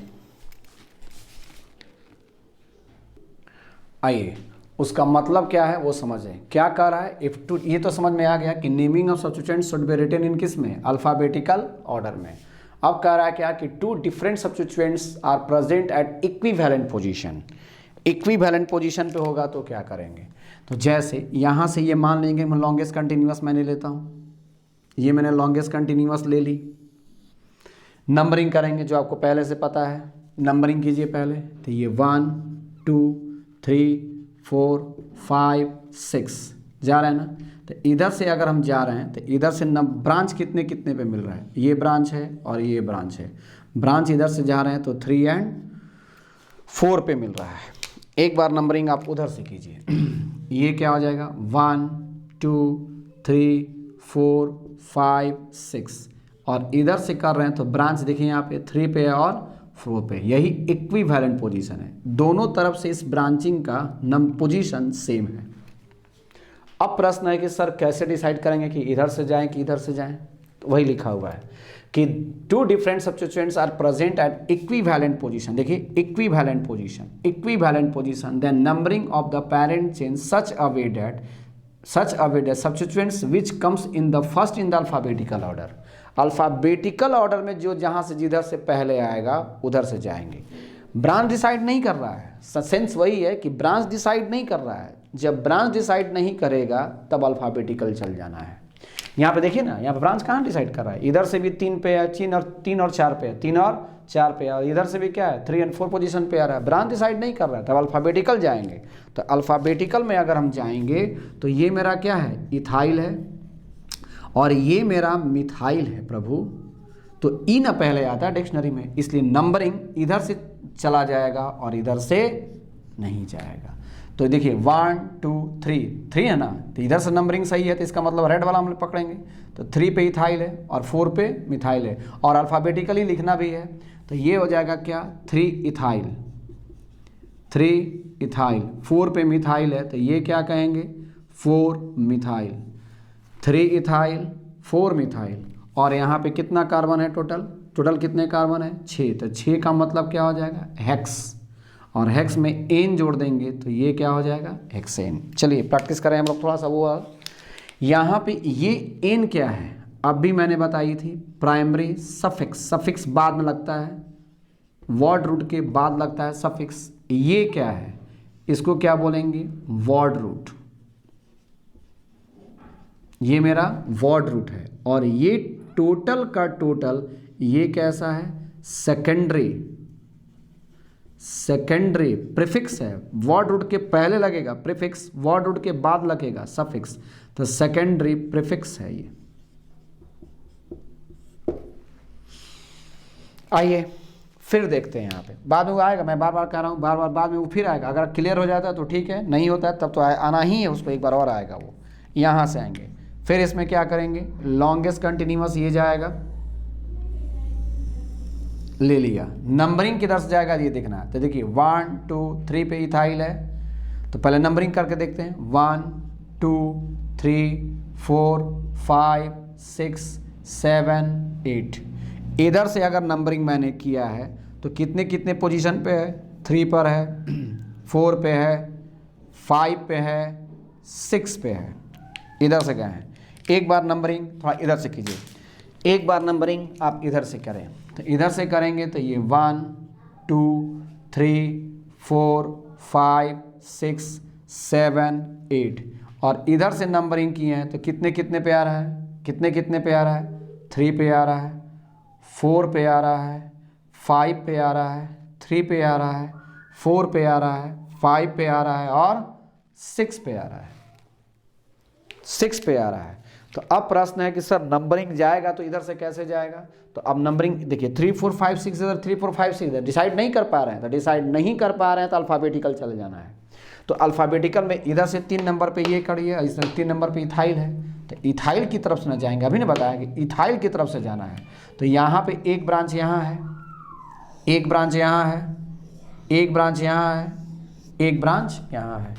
आइए उसका मतलब क्या है वो समझें, क्या कह रहा है। इफ टू, ये तो समझ में आ गया कि naming of substituents should be written in किस में, अल्फाबेटिकल ऑर्डर में। अब कह रहा है क्या कि two different substituents are present at equivalent position. Equivalent position पे होगा तो क्या करेंगे, तो जैसे यहाँ से ये मान लेंगे मैं लॉन्गेस्ट कंटिन्यूअस मैंने लेता हूँ, ये मैंने लॉन्गेस्ट कंटिन्यूअस ले ली। नंबरिंग करेंगे जो आपको पहले से पता है, नंबरिंग कीजिए पहले। तो ये 1 2 3 4 5 6 जा रहा है ना। तो इधर से अगर हम जा रहे हैं तो इधर से ब्रांच कितने कितने पे मिल रहा है, ये ब्रांच है और ये ब्रांच है। ब्रांच इधर से जा रहे हैं तो 3 और 4 पे मिल रहा है। एक बार नंबरिंग आप उधर से कीजिए। ये क्या हो जाएगा 1 2 3 4 5 6, और इधर से कर रहे हैं तो ब्रांच देखिए यहाँ पे 3 पे और 4 पे, यही इक्विवेलेंट पोजीशन है। दोनों तरफ से इस ब्रांचिंग का पोजीशन सेम है। अब प्रश्न है कि सर कैसे डिसाइड करेंगे कि इधर से जाएं कि इधर से जाएं, तो वही लिखा हुआ है कि two different substituents are present at equivalent position. देखिए equivalent position, equivalent position, then numbering of the parent change such a way that substituents which comes in the first in the alphabetical order। Alphabetical order में जो जहाँ से जिधर से पहले आएगा उधर से जाएंगे। ब्रांच डिसाइड नहीं कर रहा है, सेंस वही है कि ब्रांच डिसाइड नहीं कर रहा है। जब ब्रांच डिसाइड नहीं करेगा तब अल्फ़ाबेटिकल चल जाना है। यहाँ पे देखिए ना, यहाँ पे ब्रांच कहाँ डिसाइड कर रहा है, इधर से भी 3 पे है, 3 और 4 पे है, 3 और 4 पे है, और इधर से भी क्या है 3 और 4 पोजीशन पे आ रहा है। ब्रांच डिसाइड नहीं कर रहा है तब अल्फ़ाबेटिकल जाएंगे। तो अल्फ़ाबेटिकल में अगर हम जाएंगे तो ये मेरा क्या है, इथाइल है और ये मेरा मिथाइल है प्रभु। तो ई ना पहले आता है डिक्शनरी में, इसलिए नंबरिंग इधर से चला जाएगा और इधर से नहीं जाएगा। तो देखिए 1 2 3 है ना, तो इधर से नंबरिंग सही है, तो इसका मतलब रेड वाला हम लोग पकड़ेंगे। तो 3 पे इथाइल है और 4 पे मिथाइल है, और अल्फ़ाबेटिकली लिखना भी है। तो ये हो जाएगा क्या 3 इथाइल 4 पे मिथाइल है, तो ये क्या कहेंगे 4 मिथाइल, 3 इथाइल 4 मिथाइल। और यहाँ पे कितना कार्बन है टोटल कितने कार्बन है 6। तो 6 का मतलब क्या हो जाएगा हेक्स, और हेक्स में एन जोड़ देंगे तो ये क्या हो जाएगा हेक्सेन। चलिए प्रैक्टिस करें हम लोग थोड़ा सा। वो यहाँ पे ये एन क्या है, अब भी मैंने बताई थी, प्राइमरी सफिक्स। सफिक्स बाद में लगता है, वर्ड रूट के बाद लगता है सफिक्स। ये क्या है, इसको क्या बोलेंगे वर्ड रूट। ये मेरा वर्ड रूट है, और ये टोटल का टोटल ये कैसा है सेकेंडरी प्रीफिक्स है। वर्ड रूट के पहले लगेगा प्रीफिक्स, वर्ड रूट के बाद लगेगा सफिक्स, तो सेकेंडरी प्रीफिक्स है ये। आइए फिर देखते हैं, यहाँ पे बाद में वो आएगा, मैं बार बार कह रहा हूँ, बार बार बाद में वो फिर आएगा। अगर क्लियर हो जाता है तो ठीक है, नहीं होता है तब तो आना ही है उसको, एक बार और आएगा वो। यहाँ से आएंगे फिर इसमें क्या करेंगे, लॉन्गेस्ट कंटिन्यूअस ये जाएगा, ले लिया। नंबरिंग किधर से जाएगा ये देखना है। तो देखिए 1 2 3 पे इथाइल है, तो पहले नंबरिंग करके देखते हैं 1 2 3 4 5 6 7 8। इधर से अगर नंबरिंग मैंने किया है तो कितने कितने पोजीशन पे है, 3 पर है, 4 पे है, 5 पे है, 6 पे है। इधर से गए हैं। एक बार नंबरिंग थोड़ा इधर से कीजिए, एक बार नंबरिंग आप इधर से करें। तो इधर से करेंगे तो ये 1 2 3 4 5 6 7 8, और इधर से नंबरिंग किए हैं तो कितने कितने पे आ रहा है, कितने कितने पे आ रहा है, 3 पे आ रहा है, 4 पे आ रहा है, 5 पे आ रहा है, 3 पे आ रहा है, 4 पे आ रहा है, 5 पे आ रहा है, और 6 पे आ रहा है, 6 पे आ रहा है। तो अब प्रश्न है कि सर नंबरिंग जाएगा तो इधर से कैसे जाएगा। तो अब नंबरिंग देखिए 3 4 5 6 इधर, 3 4 5 6 इधर, डिसाइड नहीं कर पा रहे हैं। तो डिसाइड नहीं कर पा रहे हैं तो अल्फ़ाबेटिकल चले जाना है। तो अल्फ़ाबेटिकल में इधर से 3 नंबर पे ये करिए, इस 3 नंबर पे इथाइल है, तो इथाइल की तरफ से ना जाएंगे, अभी ने बताया कि इथाइल की तरफ से जाना है। तो यहाँ पे एक ब्रांच यहाँ है, एक ब्रांच यहाँ है, एक ब्रांच यहाँ है, एक ब्रांच यहाँ है।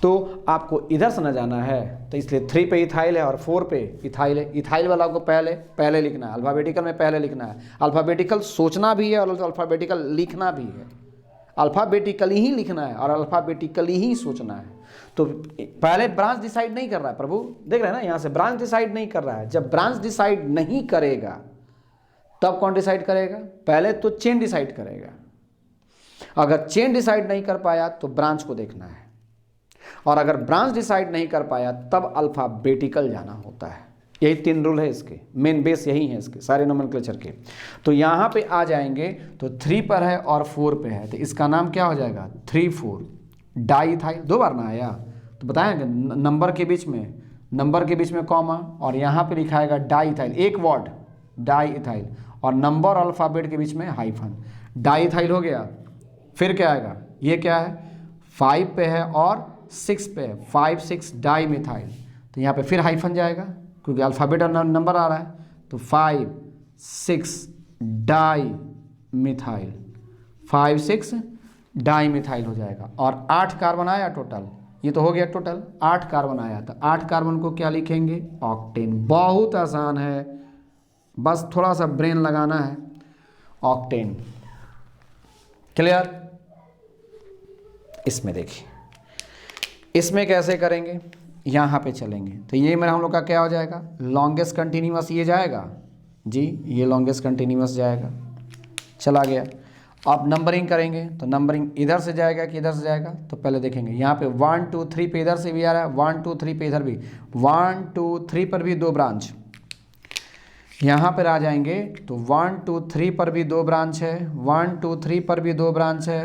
तो आपको इधर से न जाना है, तो इसलिए 3 पे इथाइल है और 4 पे इथाइल है। इथाइल वाला को पहले लिखना है, अल्फ़ाबेटिकल में पहले लिखना है। अल्फ़ाबेटिकल सोचना भी है और अल्फ़ाबेटिकल लिखना भी है। अल्फ़ाबेटिकली ही लिखना है और अल्फ़ाबेटिकली ही सोचना है। तो पहले ब्रांच डिसाइड नहीं कर रहा है प्रभु, देख रहे हैं ना, यहाँ से ब्रांच डिसाइड नहीं कर रहा है। जब ब्रांच डिसाइड नहीं करेगा तब कौन डिसाइड करेगा? पहले तो चेन डिसाइड करेगा। अगर चेन डिसाइड नहीं कर पाया तो ब्रांच को देखना है, और अगर ब्रांच डिसाइड नहीं कर पाया तब अल्फ़ाबेटिकल जाना होता है। यही 3 रूल है इसके, मेन बेस यही है इसके सारे नोमेनक्लेचर के। तो यहाँ पे आ जाएंगे तो 3 पर है और 4 पे है, तो इसका नाम क्या हो जाएगा? 3,4 डाईइथाइल। 2 बार ना आया तो बताएंगे, नंबर के बीच में कॉमा, और यहाँ पे लिखाएगा डाईइथाइल, एक वर्ड डाईइथाइल, और नंबर अल्फ़ाबेट के बीच में हाइफन। डाईइथाइल हो गया। फिर क्या आएगा? ये क्या है? 5 पे है और 6 पे है, 5, 6 डाईमिथाइल। तो यहाँ पे फिर हाइफन जाएगा क्योंकि अल्फ़ाबेट और नंबर आ रहा है। तो 5, 6 डाईमिथाइल, 5, 6 डाईमिथाइल हो जाएगा। और 8 कार्बन आया टोटल, ये तो हो गया टोटल 8 कार्बन आया। तो 8 कार्बन को क्या लिखेंगे? ऑक्टेन। बहुत आसान है, बस थोड़ा सा ब्रेन लगाना है। ऑक्टेन। क्लियर? इसमें देखिए, इसमें कैसे करेंगे? यहाँ पे चलेंगे तो ये मेरा हम लोग का क्या हो जाएगा? लॉन्गेस्ट कंटिन्यूअस ये जाएगा जी, ये लॉन्गेस्ट कंटिन्यूअस जाएगा, चला गया। अब नंबरिंग करेंगे तो नंबरिंग इधर से जाएगा कि इधर से जाएगा? तो पहले देखेंगे यहाँ पे 1, 2, 3 पे इधर से भी आ रहा है, 1, 2, 3 पे इधर भी, 1, 2, 3 पर भी 2 ब्रांच। यहाँ पर आ जाएंगे तो 1, 2, 3 पर भी 2 ब्रांच है, 1, 2, 3 पर भी 2 ब्रांच है,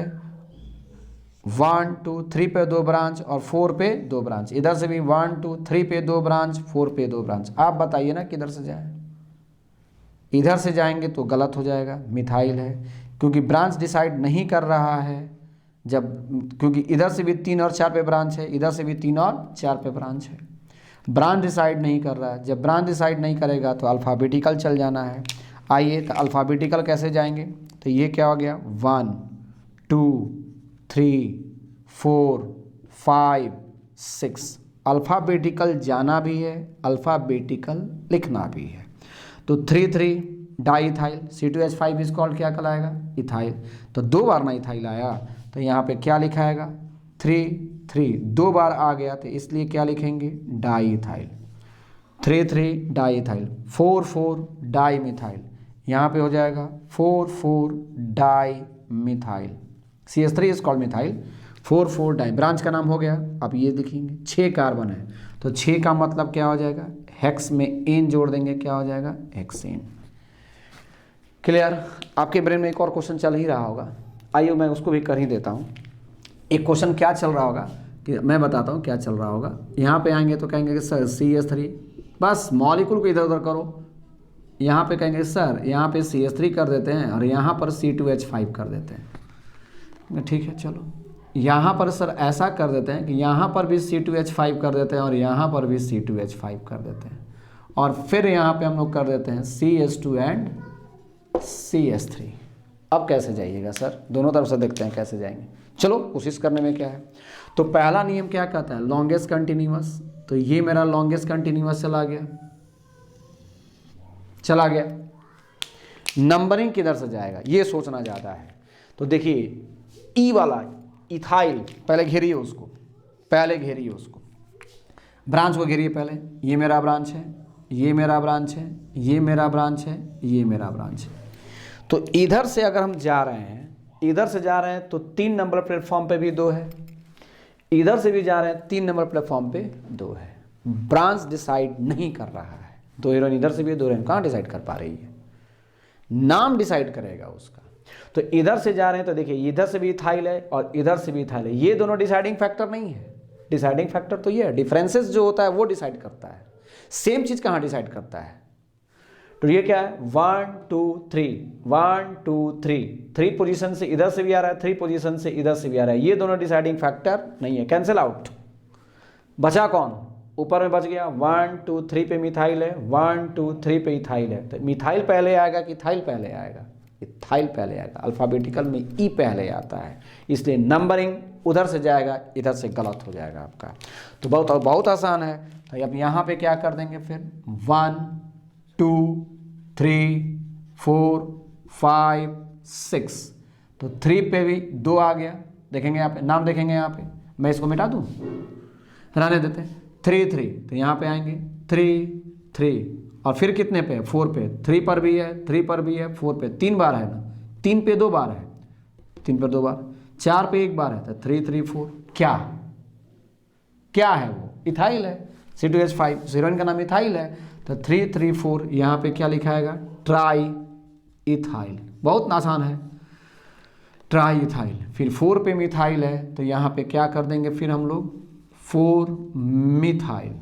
1, 2, 3 पे 2 ब्रांच और 4 पे 2 ब्रांच। इधर से भी 1, 2, 3 पे 2 ब्रांच, 4 पे 2 ब्रांच। आप बताइए ना किधर से जाए? इधर से जाएंगे तो गलत हो जाएगा, मिथाइल है, क्योंकि ब्रांच डिसाइड नहीं कर रहा है। क्योंकि इधर से भी 3 और 4 पे ब्रांच है, इधर से भी 3 और 4 पे ब्रांच है। ब्रांच डिसाइड नहीं कर रहा है। जब ब्रांच डिसाइड नहीं करेगा तो अल्फ़ाबेटिकल चल जाना है। आइए तो अल्फ़ाबेटिकल कैसे जाएंगे? तो ये क्या हो गया? 1, 2, 3, 4, 5, 6। अल्फ़ाबेटिकल जाना भी है, अल्फ़ाबेटिकल लिखना भी है। तो 3,3 डाईइथाइल, C2H5 इस कॉल्ड क्या कहलाएगा? इथाइल। तो 2 बार ना इथाइल आया तो यहाँ पे क्या लिखाएगा? 3,3 2 बार आ गया तो इसलिए क्या लिखेंगे? डाईइथाइल। 3,3 डाईइथाइल। 4,4 डाईमिथाइल, यहाँ पे हो जाएगा 4,4 dimethyl. CH3 is called methyl. 4,4 di, branch का नाम हो गया। अब ये देखेंगे 6 कार्बन है तो 6 का मतलब क्या हो जाएगा? हेक्स में एन जोड़ देंगे, क्या हो जाएगा? हेक्सेन। क्लियर? आपके ब्रेन में एक और क्वेश्चन चल ही रहा होगा, आइए मैं उसको भी कर ही देता हूँ। एक क्वेश्चन क्या चल रहा होगा कि मैं बताता हूँ क्या चल रहा होगा। यहाँ पे आएंगे तो कहेंगे कि सर CH3, बस मॉलिक्यूल को इधर उधर करो। यहाँ पे कहेंगे सर यहाँ पे CH3 कर देते हैं और यहाँ पर C2H5 कर देते हैं। ठीक है, चलो यहाँ पर सर ऐसा कर देते हैं कि यहाँ पर भी C2H5 कर देते हैं और यहाँ पर भी C2H5 कर देते हैं, और फिर यहाँ पे हम लोग कर देते हैं CH2 एंड CH3। अब कैसे जाइएगा सर? दोनों तरफ से देखते हैं कैसे जाएंगे। चलो कोशिश करने में क्या है। तो पहला नियम क्या कहता है? Longest continuous. तो ये मेरा लॉन्गेस्ट कंटिन्यूअस चला गया। नंबरिंग किधर से जाएगा ये सोचना ज़्यादा है। तो देखिए ई वाला इथाइल, पहले घेरिए उसको, ब्रांच को घेरिए पहले। ये मेरा ब्रांच है, ये मेरा ब्रांच है, ये मेरा ब्रांच है, ये मेरा ब्रांच है। तो इधर से अगर हम जा रहे हैं तो 3 नंबर प्लेटफॉर्म पे भी 2 है, इधर से भी जा रहे हैं 3 नंबर प्लेटफॉर्म पे 2 है। ब्रांच डिसाइड नहीं कर रहा है। 2 हीरोइन इधर से भी 2 हीरोइन कहाँ डिसाइड कर पा रही है? नाम डिसाइड करेगा उसका। तो इधर से जा रहे हैं तो देखिए इधर से भी इथाइल है और इधर से भी इथाइल है। ये दोनों डिसाइडिंग फैक्टर नहीं है। डिसाइडिंग फैक्टर तो ये है, डिफरेंसेस जो होता है वो डिसाइड करता है। सेम चीज़ कहाँ डिसाइड करता है? तो ये क्या है? 1, 2, 3, 1, 2, 3, 3 पोजीशन से इधर से भी आ रहा है, 3 पोजीशन से इधर से भी आ रहा है। ये दोनों डिसाइडिंग फैक्टर नहीं है, कैंसिल आउट। बचा कौन? ऊपर में बच गया 1, 2, 3 पे मिथाइल है, 1, 2, 3 पे इथाइल है। तो मिथाइल पहले आएगा कि इथाइल पहले आएगा? इथाइल पहले आएगा। अल्फ़ाबेटिकल में ई पहले आता है, इसलिए नंबरिंग उधर से जाएगा, इधर से गलत हो जाएगा आपका। तो बहुत बहुत आसान है। तो अब यहाँ पे क्या कर देंगे फिर 1 2 3 4 5 6। तो 3 पे भी 2 आ गया, देखेंगे यहाँ पे, नाम देखेंगे यहाँ पे, मैं इसको मिटा दूँ, रहने देते हैं। 3 3 तो यहाँ पे आएंगे 3 3, और फिर कितने पे? 4 पे। 3 पर भी है, 3 पर भी है, 4 पे 3 बार है ना, 3 पे 2 बार है, 3 पर 2 बार, 4 पे 1 बार है, तो 3 3 4 क्या क्या है? वो इथाइल है, C2H5, हीरोइन का नाम इथाइल है। तो 3 3 4 यहाँ पे क्या लिखाएगा? Try ethyl. बहुत आसान है, ट्राई इथाइल। फिर 4 पे मिथाइल है, तो यहाँ पे क्या कर देंगे फिर हम लोग? 4 मिथाइल।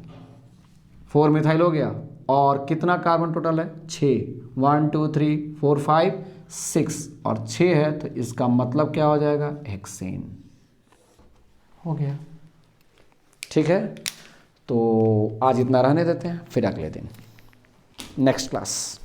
4 मिथाइल हो गया, और कितना कार्बन टोटल है? 6। 1 2 3 4 5 6, और 6 है, तो इसका मतलब क्या हो जाएगा? हेक्सेन हो गया। ठीक है, तो आज इतना रहने देते हैं, फिर अगले दिन नेक्स्ट क्लास।